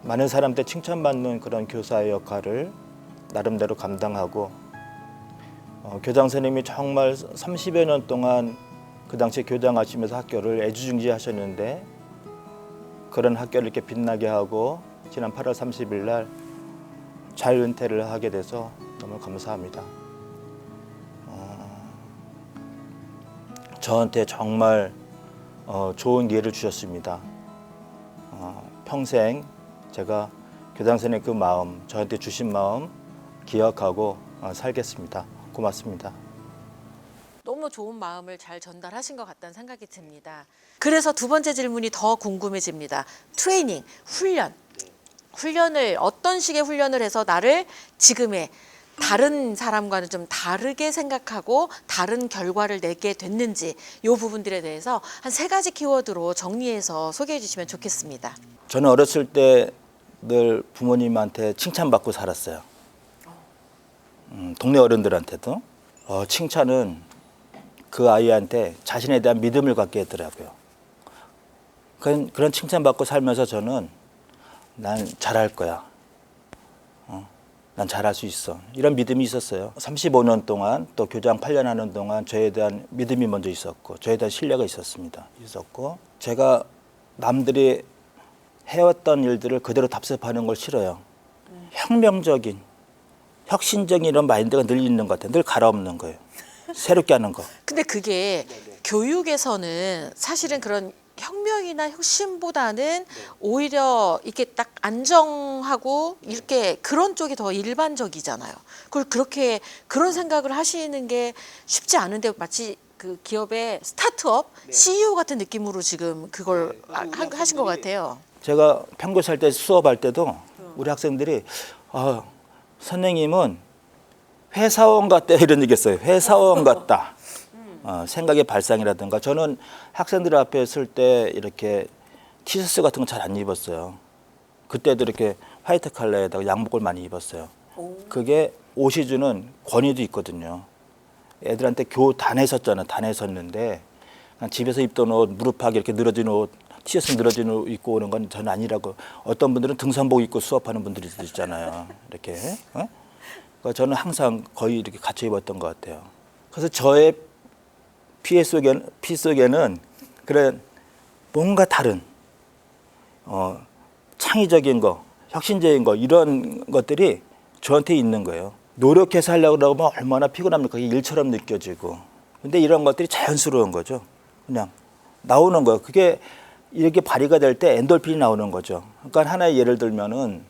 많은 사람한테 칭찬받는 그런 교사의 역할을 나름대로 감당하고 교장 선생님이 정말 30여 년 동안 그 당시에 교장하시면서 학교를 애지중지하셨는데 그런 학교를 이렇게 빛나게 하고 지난 8월 30일 날 자율은퇴를 하게 돼서 너무 감사합니다. 저한테 정말 좋은 기회를 주셨습니다. 평생 제가 교장 선생님 그 마음, 저한테 주신 마음 기억하고 살겠습니다. 고맙습니다. 너무 좋은 마음을 잘 전달하신 것 같다는 생각이 듭니다. 그래서 두 번째 질문이 더 궁금해집니다. 트레이닝, 훈련. 훈련을 어떤 식의 훈련을 해서 나를 지금의 다른 사람과는 좀 다르게 생각하고 다른 결과를 내게 됐는지 이 부분들에 대해서 한 3가지 키워드로 정리해서 소개해 주시면 좋겠습니다. 저는 어렸을 때 늘 부모님한테 칭찬받고 살았어요. 동네 어른들한테도. 칭찬은 그 아이한테 자신에 대한 믿음을 갖게 했더라고요. 그런 칭찬받고 살면서 저는 난 잘할 거야. 난 잘할 수 있어. 이런 믿음이 있었어요. 35년 동안 또 교장 8년 하는 동안 저에 대한 믿음이 먼저 있었고 저에 대한 신뢰가 있었고 제가 남들이 해왔던 일들을 그대로 답습하는 걸 싫어요. 혁명적인, 혁신적인 이런 마인드가 늘 있는 것 같아요. 늘 갈아엎는 거예요. 새롭게 하는 거. 근데 그게 교육에서는 사실은 그런 혁명이나 혁신보다는 오히려 이렇게 딱 안정하고 이렇게 그런 쪽이 더 일반적이잖아요. 그걸 그렇게 그런 생각을 하시는 게 쉽지 않은데 마치 그 기업의 스타트업 CEO 같은 느낌으로 지금 그걸 하신 것 같아요. 제가 평교살 때 수업할 때도 우리 학생들이 선생님은 회사원 같다 이런 얘기 했어요. 회사원 같다. 생각의 발상이라든가 저는 학생들 앞에 설 때 이렇게 티셔츠 같은 거 잘 안 입었어요. 그때도 이렇게 화이트 컬러에다가 양복을 많이 입었어요. 그게 옷이 주는 권위도 있거든요. 애들한테 단에 섰잖아. 단에 섰는데 집에서 입던 옷, 무릎하게 이렇게 늘어진 옷, 티셔츠 늘어진 옷 입고 오는 건 저는 아니라고. 어떤 분들은 등산복 입고 수업하는 분들이 있잖아요. 이렇게. 그러니까 저는 항상 거의 이렇게 갖춰 입었던 것 같아요. 그래서 저의 피 속에는 그런 뭔가 다른 창의적인 거, 혁신적인 거 이런 것들이 저한테 있는 거예요. 노력해서 하려고 그러면 얼마나 피곤합니까? 그게 일처럼 느껴지고. 근데 이런 것들이 자연스러운 거죠. 그냥 나오는 거예요. 그게 이렇게 발휘가 될 때 엔돌핀이 나오는 거죠. 그러니까 하나의 예를 들면은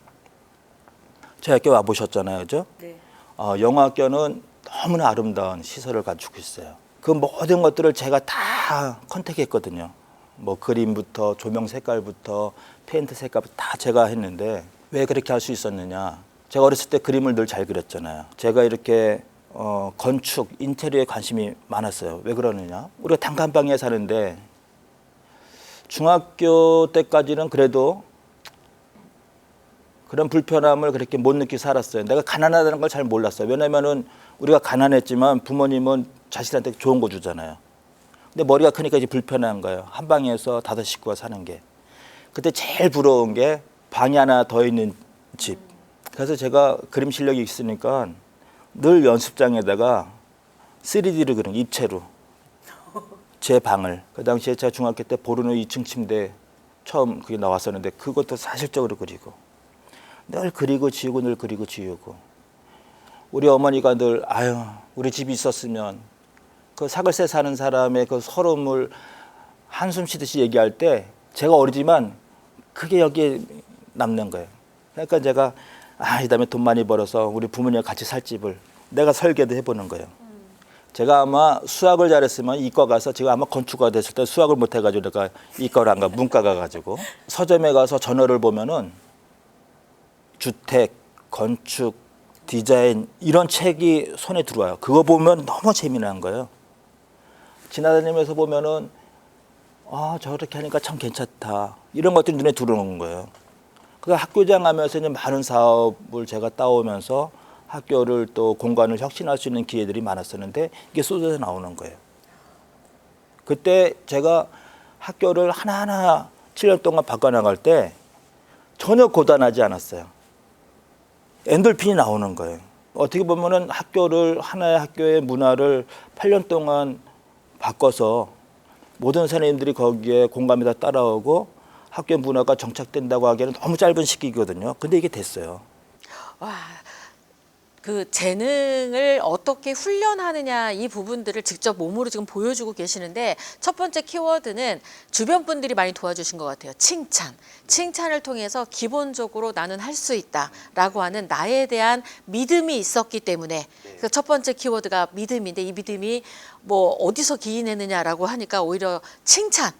저희 학교 와보셨잖아요. 그죠? 네. 영어학교는 너무나 아름다운 시설을 갖추고 있어요. 그 모든 것들을 제가 다 컨택했거든요. 뭐 그림부터 조명 색깔부터 페인트 색깔부터 다 제가 했는데 왜 그렇게 할 수 있었느냐. 제가 어렸을 때 그림을 늘 잘 그렸잖아요. 제가 이렇게 건축, 인테리어에 관심이 많았어요. 왜 그러느냐. 우리가 단칸방에 사는데 중학교 때까지는 그래도 그런 불편함을 그렇게 못 느끼고 살았어요. 내가 가난하다는 걸 잘 몰랐어요. 왜냐면은 우리가 가난했지만 부모님은 자식한테 좋은 거 주잖아요. 근데 머리가 크니까 이제 불편한 거예요. 한 방에서 5 식구가 사는 게. 그때 제일 부러운 게 방이 하나 더 있는 집. 그래서 제가 그림 실력이 있으니까 늘 연습장에다가 3D로 그린 입체로 제 방을. 그 당시에 제가 중학교 때 보르노 2층 침대 처음 그게 나왔었는데 그것도 사실적으로 그리고 늘 그리고 지우고 늘 그리고 지우고 우리 어머니가 늘 아유 우리 집이 있었으면 그 사글세 사는 사람의 그 서러움을 한숨 쉬듯이 얘기할 때 제가 어리지만 그게 여기에 남는 거예요. 그러니까 제가 이 다음에 돈 많이 벌어서 우리 부모님과 같이 살 집을 내가 설계도 해보는 거예요. 제가 아마 수학을 잘했으면 이과 가서 제가 아마 건축가 됐을 때 수학을 못 해가지고 내가 이과를 안 가 문과 가가지고 서점에 가서 전어를 보면은 주택, 건축, 디자인 이런 책이 손에 들어와요. 그거 보면 너무 재미난 거예요. 지나다니면서 보면은 저렇게 하니까 참 괜찮다. 이런 것들이 눈에 들어오는 거예요. 그 학교장 하면서 이제 많은 사업을 제가 따오면서 학교를 또 공간을 혁신할 수 있는 기회들이 많았었는데 이게 쏟아져 나오는 거예요. 그때 제가 학교를 하나하나 7년 동안 바꿔나갈 때 전혀 고단하지 않았어요. 엔돌핀이 나오는 거예요. 어떻게 보면은 학교를 하나의 학교의 문화를 8년 동안 바꿔서 모든 선생님들이 거기에 공감이 다 따라오고 학교 문화가 정착된다고 하기에는 너무 짧은 시기거든요. 근데 이게 됐어요. 와, 그 재능을 어떻게 훈련하느냐 이 부분들을 직접 몸으로 지금 보여주고 계시는데 첫 번째 키워드는 주변 분들이 많이 도와주신 것 같아요. 칭찬. 칭찬을 통해서 기본적으로 나는 할 수 있다라고 하는 나에 대한 믿음이 있었기 때문에 그래서 첫 번째 키워드가 믿음인데 이 믿음이 뭐 어디서 기인했느냐라고 하니까 오히려 칭찬.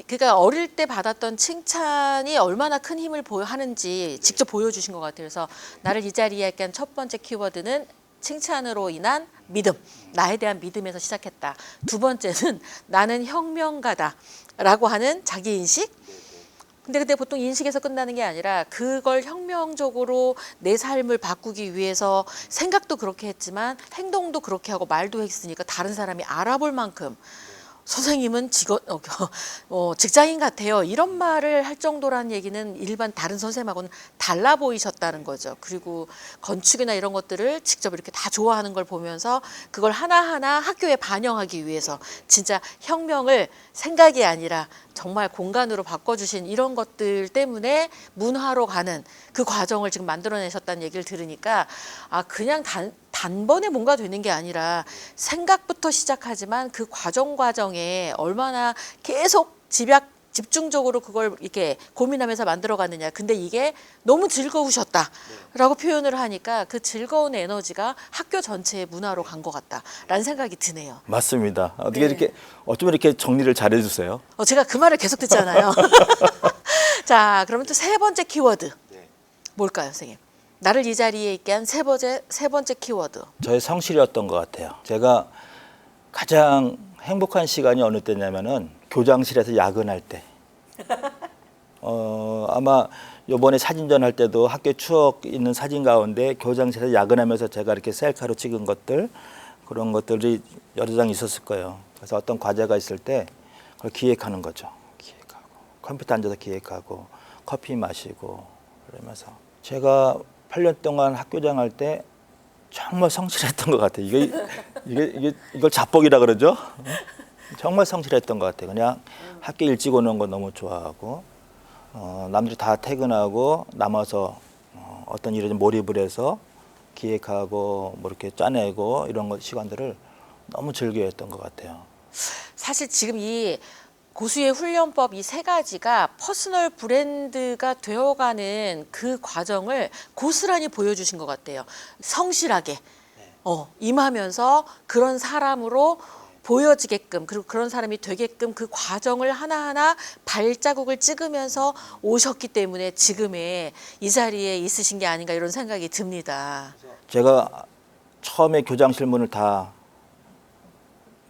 그러니까 어릴 때 받았던 칭찬이 얼마나 큰 힘을 하는지 직접 보여주신 것 같아요. 그래서 나를 이 자리에 했던 첫 번째 키워드는 칭찬으로 인한 믿음, 나에 대한 믿음에서 시작했다. 두 번째는 나는 혁명가다라고 하는 자기인식. 근데 보통 인식에서 끝나는 게 아니라 그걸 혁명적으로 내 삶을 바꾸기 위해서 생각도 그렇게 했지만 행동도 그렇게 하고 말도 했으니까 다른 사람이 알아볼 만큼 선생님은 직장인 같아요. 이런 말을 할 정도라는 얘기는 일반 다른 선생님하고는 달라 보이셨다는 거죠. 그리고 건축이나 이런 것들을 직접 이렇게 다 좋아하는 걸 보면서 그걸 하나하나 학교에 반영하기 위해서 진짜 혁명을 생각이 아니라 정말 공간으로 바꿔주신 이런 것들 때문에 문화로 가는 그 과정을 지금 만들어내셨다는 얘기를 들으니까 그냥 단번에 뭔가 되는 게 아니라 생각부터 시작하지만 그 과정에 얼마나 계속 집중적으로 그걸 이렇게 고민하면서 만들어가느냐. 근데 이게 너무 즐거우셨다라고 표현을 하니까 그 즐거운 에너지가 학교 전체의 문화로 간 것 같다라는 생각이 드네요. 맞습니다. 어떻게 이렇게 어쩌면 이렇게 정리를 잘해 주세요. 제가 그 말을 계속 듣잖아요. 자, 그러면 또 세 번째 키워드 뭘까요, 선생님? 나를 이 자리에 있게 한 세 번째 키워드. 저의 성실이었던 것 같아요. 제가 가장 행복한 시간이 어느 때냐면은 교장실에서 야근할 때. 아마 이번에 사진전 할 때도 학교 추억 있는 사진 가운데 교장실에서 야근하면서 제가 이렇게 셀카로 찍은 것들 그런 것들이 여러 장 있었을 거예요. 그래서 어떤 과제가 있을 때 그걸 기획하는 거죠. 기획하고 컴퓨터 앉아서 기획하고 커피 마시고 그러면서 제가 8년 동안 학교장 할 때 정말 성실했던 것 같아요. 이걸 자뻑이라 그러죠. 정말 성실했던 것 같아요. 그냥 학교 일찍 오는 거 너무 좋아하고 남들이 다 퇴근하고 남아서 어떤 일에 좀 몰입을 해서 기획하고 뭐 이렇게 짜내고 이런 시간들을 너무 즐겨했던 것 같아요. 사실 지금 이 고수의 훈련법 이 세 가지가 퍼스널 브랜드가 되어가는 그 과정을 고스란히 보여주신 것 같아요. 성실하게 임하면서 그런 사람으로 보여지게끔 그리고 그런 사람이 되게끔 그 과정을 하나하나 발자국을 찍으면서 오셨기 때문에 지금의 이 자리에 있으신 게 아닌가 이런 생각이 듭니다. 제가 처음에 교장실 문을 다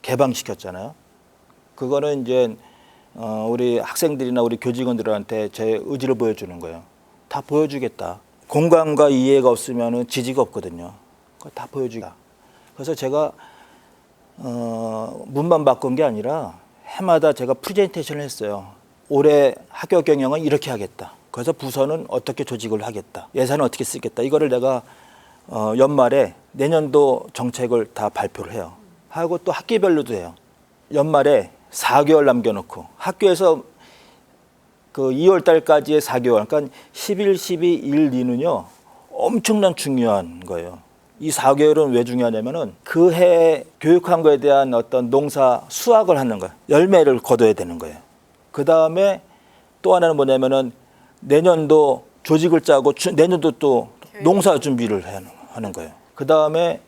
개방시켰잖아요. 그거는 이제 우리 학생들이나 우리 교직원들한테 제 의지를 보여주는 거예요. 다 보여주겠다. 공감과 이해가 없으면 지지가 없거든요. 그거 다 보여주겠다. 그래서 제가 문만 바꾼 게 아니라 해마다 제가 프레젠테이션을 했어요. 올해 학교 경영은 이렇게 하겠다. 그래서 부서는 어떻게 조직을 하겠다. 예산은 어떻게 쓰겠다. 이거를 내가 연말에 내년도 정책을 다 발표를 해요. 하고 또 학기별로도 해요. 연말에 4개월 남겨놓고 학교에서 그 2월 달까지의 4개월, 그러니까 11, 12, 1, 2는요 엄청난 중요한 거예요. 이 4개월은 왜 중요하냐면은 그 해 교육한 거에 대한 어떤 농사 수확을 하는 거예요. 열매를 거둬야 되는 거예요. 그 다음에 또 하나는 뭐냐면은 내년도 조직을 짜고 내년도 또 농사 준비를 하는 거예요. 그 다음에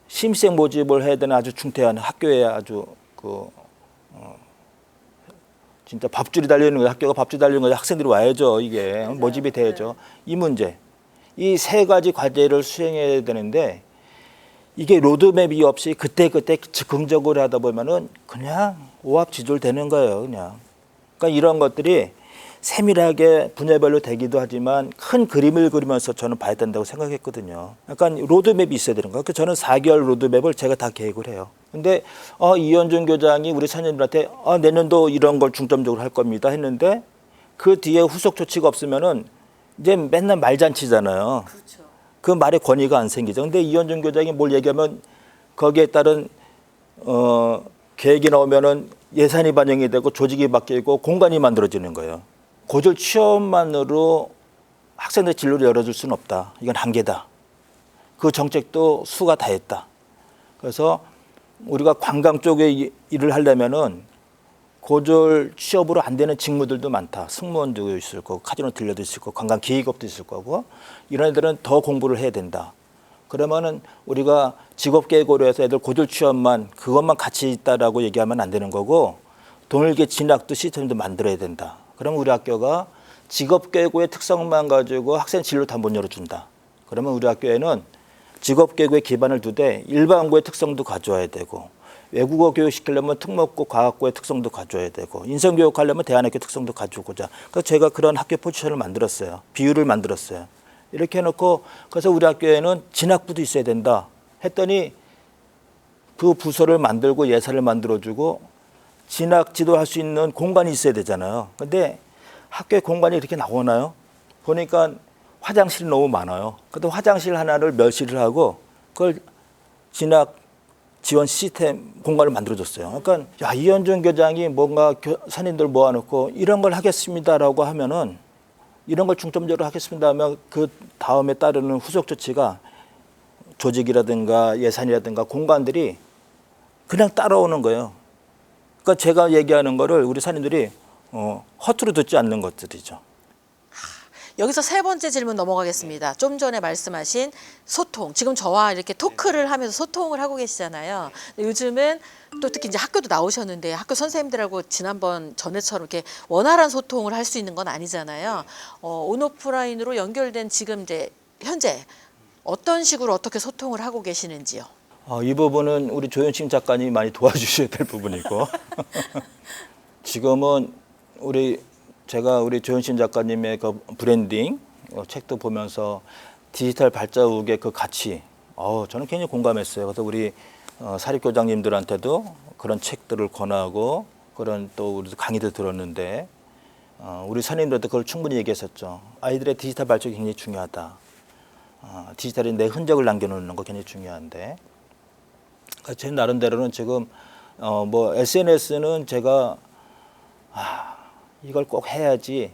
신입생 모집을 해야 되는 아주 중대한 학교에 아주 진짜 밥줄이 달리는 거예요. 학교가 밥줄이 달리는 거예요. 학생들이 와야죠. 이게 맞아요. 모집이 돼야죠. 이 문제. 이 세 가지 과제를 수행해야 되는데 이게 로드맵이 없이 그때그때 즉흥적으로 하다 보면은 그냥 오합지졸되는 거예요. 그냥. 그러니까 이런 것들이 세밀하게 분야별로 되기도 하지만 큰 그림을 그리면서 저는 봐야 된다고 생각했거든요. 약간 로드맵이 있어야 되는 거예요. 그래서 저는 4개월 로드맵을 제가 다 계획을 해요. 근데 이현준 교장이 우리 선생님들한테 내년도 이런 걸 중점적으로 할 겁니다 했는데 그 뒤에 후속 조치가 없으면은 이제 맨날 말잔치잖아요. 그렇죠. 그 말에 권위가 안 생기죠. 근데 이현준 교장이 뭘 얘기하면 거기에 따른 계획이 나오면은 예산이 반영이 되고 조직이 바뀌고 공간이 만들어지는 거예요. 고졸 취업만으로 학생들 진로를 열어줄 수는 없다. 이건 한계다. 그 정책도 수가 다 했다. 그래서 우리가 관광 쪽에 일을 하려면은 고졸 취업으로 안 되는 직무들도 많다. 승무원도 있을 거고, 카지노 딜러도 있을 거고, 관광 기획업도 있을 거고, 이런 애들은 더 공부를 해야 된다. 그러면은 우리가 직업계획 고려해서 애들 고졸 취업만 그것만 같이 있다라고 얘기하면 안 되는 거고, 동일계 진학도 시스템도 만들어야 된다. 그러면 우리 학교가 직업계획의 특성만 가지고 학생 진로 다 못 열어준다. 그러면 우리 학교에는 직업계획에 기반을 두되 일반고의 특성도 가져와야 되고, 외국어 교육 시키려면 특목고 과학고의 특성도 가져야 되고, 인성교육 하려면 대안학교 특성도 가져오고자. 그래서 제가 그런 학교 포지션을 만들었어요. 비율을 만들었어요. 이렇게 해놓고 그래서 우리 학교에는 진학부도 있어야 된다 했더니 그 부서를 만들고 예산을 만들어주고 진학 지도할 수 있는 공간이 있어야 되잖아요. 근데 학교에 공간이 이렇게 나오나요? 보니까 화장실이 너무 많아요. 근데 화장실 하나를 멸시를 하고 그걸 진학 지원 시스템 공간을 만들어줬어요. 그러니까 야, 이현준 교장이 뭔가 선임들 모아놓고 이런 걸 하겠습니다라고 하면은 이런 걸 중점적으로 하겠습니다 하면 그 다음에 따르는 후속 조치가 조직이라든가 예산이라든가 공간들이 그냥 따라오는 거예요. 그러니까 제가 얘기하는 거를 우리 선임들이 허투루 듣지 않는 것들이죠. 여기서 세 번째 질문 넘어가겠습니다. 좀 전에 말씀하신 소통. 지금 저와 이렇게 토크를 하면서 소통을 하고 계시잖아요. 요즘은 또 특히 이제 학교도 나오셨는데 학교 선생님들하고 지난번 전에처럼 이렇게 원활한 소통을 할 수 있는 건 아니잖아요. 온오프라인으로 연결된 지금 이제 현재 어떤 식으로 어떻게 소통을 하고 계시는지요? 이 부분은 우리 조현심 작가님이 많이 도와주셔야 될 부분이고 지금은 제가 우리 조현심 작가님의 그 브랜딩 책도 보면서 디지털 발자국의 그 가치 저는 굉장히 공감했어요. 그래서 우리 사립교장님들한테도 그런 책들을 권하고 그런 또 우리 강의들 들었는데 우리 선생님들도 그걸 충분히 얘기했었죠. 아이들의 디지털 발자국이 굉장히 중요하다. 디지털에 내 흔적을 남겨놓는 거 굉장히 중요한데 제 나름대로는 지금 SNS는 제가 이걸 꼭 해야지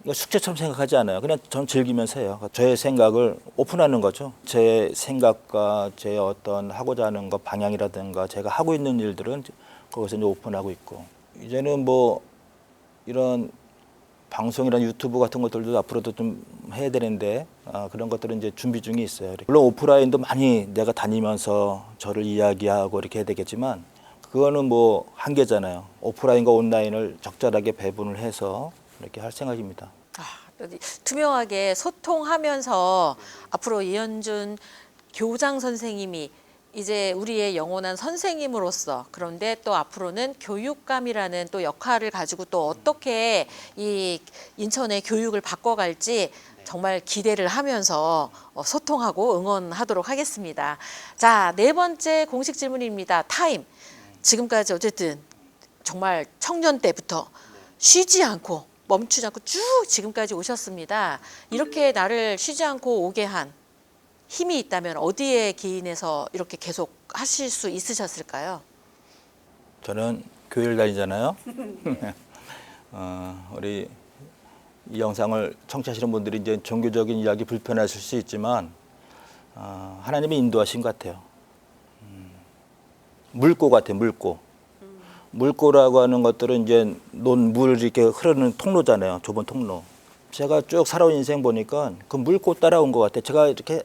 이거 숙제처럼 생각하지 않아요. 그냥 전 즐기면서 해요. 저의 생각을 오픈하는 거죠. 제 생각과 제 어떤 하고자 하는 것 방향이라든가 제가 하고 있는 일들은 거기서 이제 오픈하고 있고 이제는 이런 방송이나 유튜브 같은 것들도 앞으로도 좀 해야 되는데 그런 것들은 이제 준비 중에 있어요. 물론 오프라인도 많이 내가 다니면서 저를 이야기하고 이렇게 해야 되겠지만 그거는 한계잖아요. 오프라인과 온라인을 적절하게 배분을 해서 이렇게 할 생각입니다. 투명하게 소통하면서 앞으로 이현준 교장 선생님이 이제 우리의 영원한 선생님으로서 그런데 또 앞으로는 교육감이라는 또 역할을 가지고 또 어떻게 이 인천의 교육을 바꿔갈지 정말 기대를 하면서 소통하고 응원하도록 하겠습니다. 자, 네 번째 공식 질문입니다. 타임. 지금까지 어쨌든 정말 청년 때부터 쉬지 않고 멈추지 않고 쭉 지금까지 오셨습니다. 이렇게 나를 쉬지 않고 오게 한 힘이 있다면 어디에 기인해서 이렇게 계속 하실 수 있으셨을까요? 저는 교회를 다니잖아요. 우리 이 영상을 청취하시는 분들이 이제 종교적인 이야기 불편하실 수 있지만 하나님의 인도하신 것 같아요. 물고 같아요, 물고. 물고라고 하는 것들은 이제 물 이렇게 흐르는 통로잖아요, 좁은 통로. 제가 쭉 살아온 인생 보니까 그 물고 따라온 것 같아요. 제가 이렇게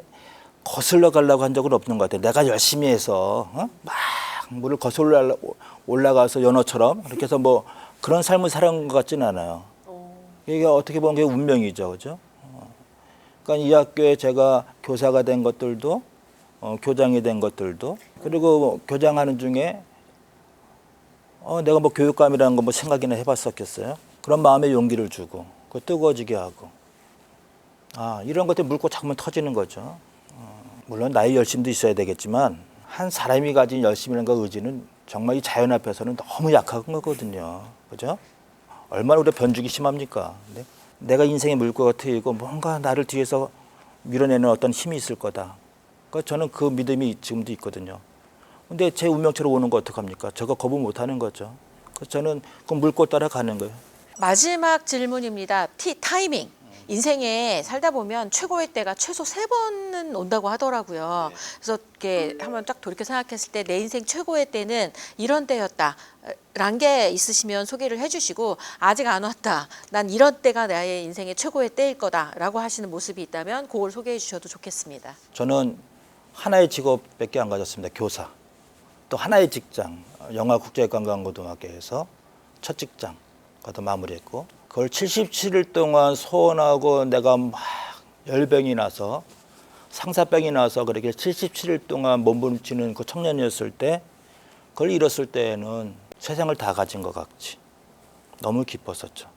거슬러 가려고 한 적은 없는 것 같아요. 내가 열심히 해서 막 물을 거슬러 올라가서 연어처럼 이렇게 해서 뭐 그런 삶을 살아온 것 같지는 않아요. 이게 어떻게 보면 그게 운명이죠, 그죠? 그러니까 이 학교에 제가 교사가 된 것들도, 교장이 된 것들도, 그리고 교장하는 중에 내가 뭐 교육감이라는 거 뭐 생각이나 해봤었겠어요? 그런 마음에 용기를 주고, 그 뜨거워지게 하고, 이런 것들이 물고 자꾸만 터지는 거죠. 물론 나의 열심도 있어야 되겠지만 한 사람이 가진 열심이라는 의지는 정말 이 자연 앞에서는 너무 약한 거거든요, 그죠? 얼마나 우리가 변죽이 심합니까? 근데 내가 인생의 물고가 트이고 뭔가 나를 뒤에서 밀어내는 어떤 힘이 있을 거다. 그러니까 저는 그 믿음이 지금도 있거든요. 근데 제 운명처럼 오는 거 어떡합니까? 저거 거부 못 하는 거죠. 그래서 저는 그 물고 따라가는 거예요. 마지막 질문입니다. 타이밍. 인생에 살다 보면 최고의 때가 최소 3번은 온다고 하더라고요. 그래서 이렇게 한번 딱 돌이켜 생각했을 때 내 인생 최고의 때는 이런 때였다. 란 게 있으시면 소개를 해주시고, 아직 안 왔다. 난 이런 때가 나의 인생의 최고의 때일 거다라고 하시는 모습이 있다면 그걸 소개해 주셔도 좋겠습니다. 저는 하나의 직업밖에 안 가졌습니다. 교사. 또 하나의 직장, 영화국제관광고등학교에서 첫 직장 가서 마무리했고, 그걸 77일 동안 소원하고 내가 막 열병이 나서 상사병이 나서 그렇게 77일 동안 몸부림치는 그 청년이었을 때, 그걸 잃었을 때에는 세상을 다 가진 것 같이 너무 기뻤었죠.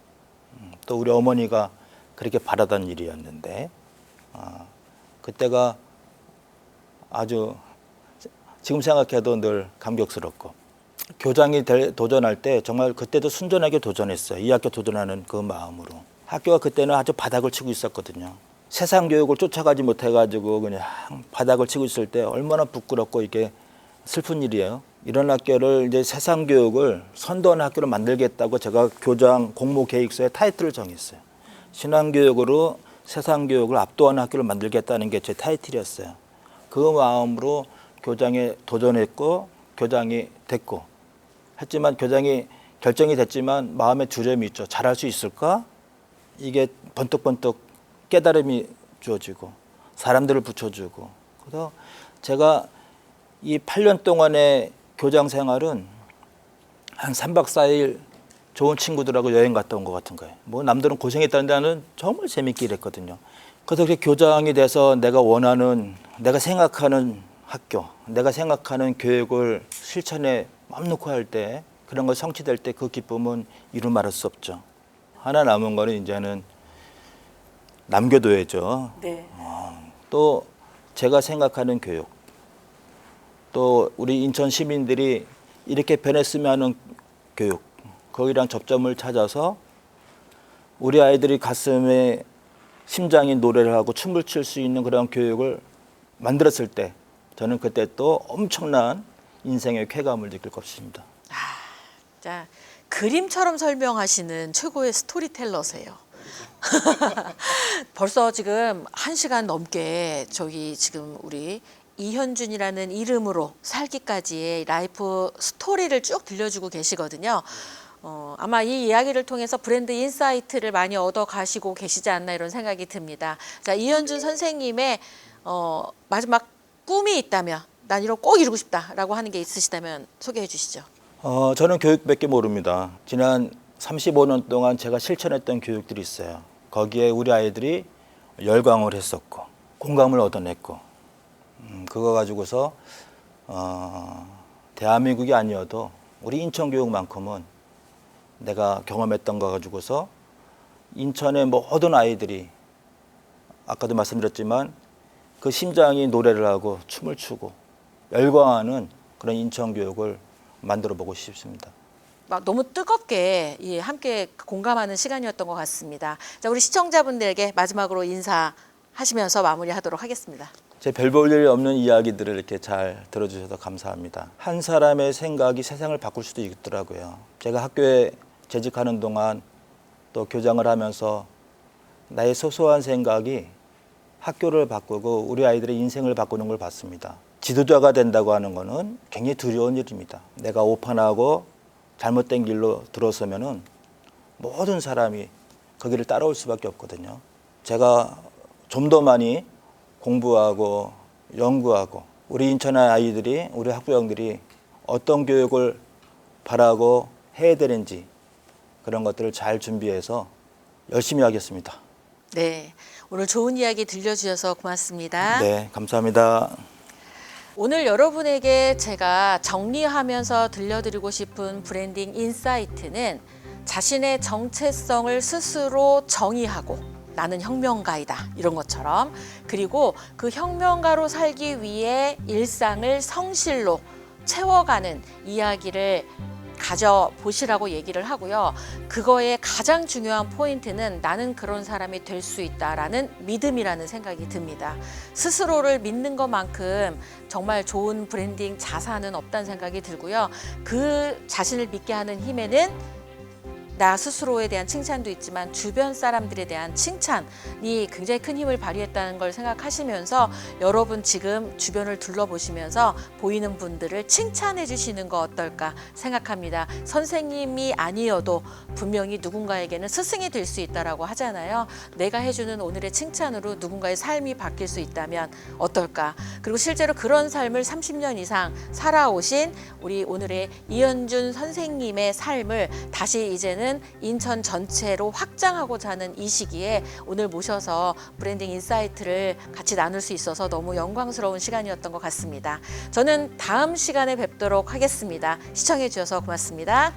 또 우리 어머니가 그렇게 바라던 일이었는데, 그때가 아주 지금 생각해도 늘 감격스럽고, 교장이 도전할 때 정말 그때도 순전하게 도전했어요. 이 학교 도전하는 그 마음으로. 학교가 그때는 아주 바닥을 치고 있었거든요. 세상 교육을 쫓아가지 못해가지고 그냥 바닥을 치고 있을 때 얼마나 부끄럽고 이게 슬픈 일이에요. 이런 학교를 이제 세상 교육을 선도하는 학교로 만들겠다고 제가 교장 공모 계획서에 타이틀을 정했어요. 신앙 교육으로 세상 교육을 압도하는 학교를 만들겠다는 게 제 타이틀이었어요. 그 마음으로 교장에 도전했고 교장이 됐고 했지만, 교장이 결정이 됐지만 마음에 두려움이 있죠. 잘할 수 있을까? 이게 번뜩번뜩 깨달음이 주어지고 사람들을 붙여주고. 그래서 제가 이 8년 동안의 교장 생활은 한 3박 4일 좋은 친구들하고 여행 갔다 온 것 같은 거예요. 뭐 남들은 고생했다는데 나는 정말 재밌게 일했거든요. 그래서 그렇게 교장이 돼서 내가 원하는, 내가 생각하는 학교, 내가 생각하는 교육을 실천에 마음 놓고 할 때, 그런 거 성취될 때 그 기쁨은 이루 말할 수 없죠. 하나 남은 거는 이제는 남겨둬야죠. 네. 또 제가 생각하는 교육, 또 우리 인천 시민들이 이렇게 변했으면 하는 교육, 거기랑 접점을 찾아서 우리 아이들이 가슴에 심장이 노래를 하고 춤을 출 수 있는 그런 교육을 만들었을 때, 저는 그때 또 엄청난 인생의 쾌감을 느낄 것입니다. 자, 그림처럼 설명하시는 최고의 스토리텔러세요. 벌써 지금 1시간 넘게 저기 지금 우리 이현준이라는 이름으로 살기까지의 라이프 스토리를 쭉 들려주고 계시거든요. 아마 이 이야기를 통해서 브랜드 인사이트를 많이 얻어 가시고 계시지 않나 이런 생각이 듭니다. 자, 이현준 선생님의 마지막 꿈이 있다면, 난 이런 꼭 이루고 싶다라고 하는 게 있으시다면 소개해 주시죠. 저는 교육밖에 모릅니다. 지난 35년 동안 제가 실천했던 교육들이 있어요. 거기에 우리 아이들이 열광을 했었고 공감을 얻어냈고, 그거 가지고서 대한민국이 아니어도 우리 인천 교육만큼은 내가 경험했던 거 가지고서 인천의 모든 아이들이, 아까도 말씀드렸지만 그 심장이 노래를 하고 춤을 추고 열광하는 그런 인천 교육을 만들어 보고 싶습니다. 막 너무 뜨겁게 함께 공감하는 시간이었던 것 같습니다. 자, 우리 시청자분들에게 마지막으로 인사하시면서 마무리하도록 하겠습니다. 제 별 볼 일 없는 이야기들을 이렇게 잘 들어주셔서 감사합니다. 한 사람의 생각이 세상을 바꿀 수도 있더라고요. 제가 학교에 재직하는 동안 또 교장을 하면서 나의 소소한 생각이 학교를 바꾸고 우리 아이들의 인생을 바꾸는 걸 봤습니다. 지도자가 된다고 하는 것은 굉장히 두려운 일입니다. 내가 오판하고 잘못된 길로 들어서면은 모든 사람이 거기를 따라올 수밖에 없거든요. 제가 좀 더 많이 공부하고 연구하고 우리 인천의 아이들이, 우리 학부형들이 어떤 교육을 바라고 해야 되는지 그런 것들을 잘 준비해서 열심히 하겠습니다. 네, 오늘 좋은 이야기 들려주셔서 고맙습니다. 네, 감사합니다. 오늘 여러분에게 제가 정리하면서 들려드리고 싶은 브랜딩 인사이트는 자신의 정체성을 스스로 정의하고 나는 혁명가이다 이런 것처럼, 그리고 그 혁명가로 살기 위해 일상을 성실로 채워가는 이야기를 가져보시라고 얘기를 하고요. 그거의 가장 중요한 포인트는 나는 그런 사람이 될 수 있다라는 믿음이라는 생각이 듭니다. 스스로를 믿는 것만큼 정말 좋은 브랜딩 자산은 없다는 생각이 들고요. 그 자신을 믿게 하는 힘에는 나 스스로에 대한 칭찬도 있지만 주변 사람들에 대한 칭찬이 굉장히 큰 힘을 발휘했다는 걸 생각하시면서 여러분 지금 주변을 둘러보시면서 보이는 분들을 칭찬해 주시는 거 어떨까 생각합니다. 선생님이 아니어도 분명히 누군가에게는 스승이 될 수 있다라고 하잖아요. 내가 해주는 오늘의 칭찬으로 누군가의 삶이 바뀔 수 있다면 어떨까. 그리고 실제로 그런 삶을 30년 이상 살아오신 우리 오늘의 이현준 선생님의 삶을 다시 이제는 인천 전체로 확장하고자 하는 이 시기에 오늘 모셔서 브랜딩 인사이트를 같이 나눌 수 있어서 너무 영광스러운 시간이었던 것 같습니다. 저는 다음 시간에 뵙도록 하겠습니다. 시청해 주셔서 고맙습니다.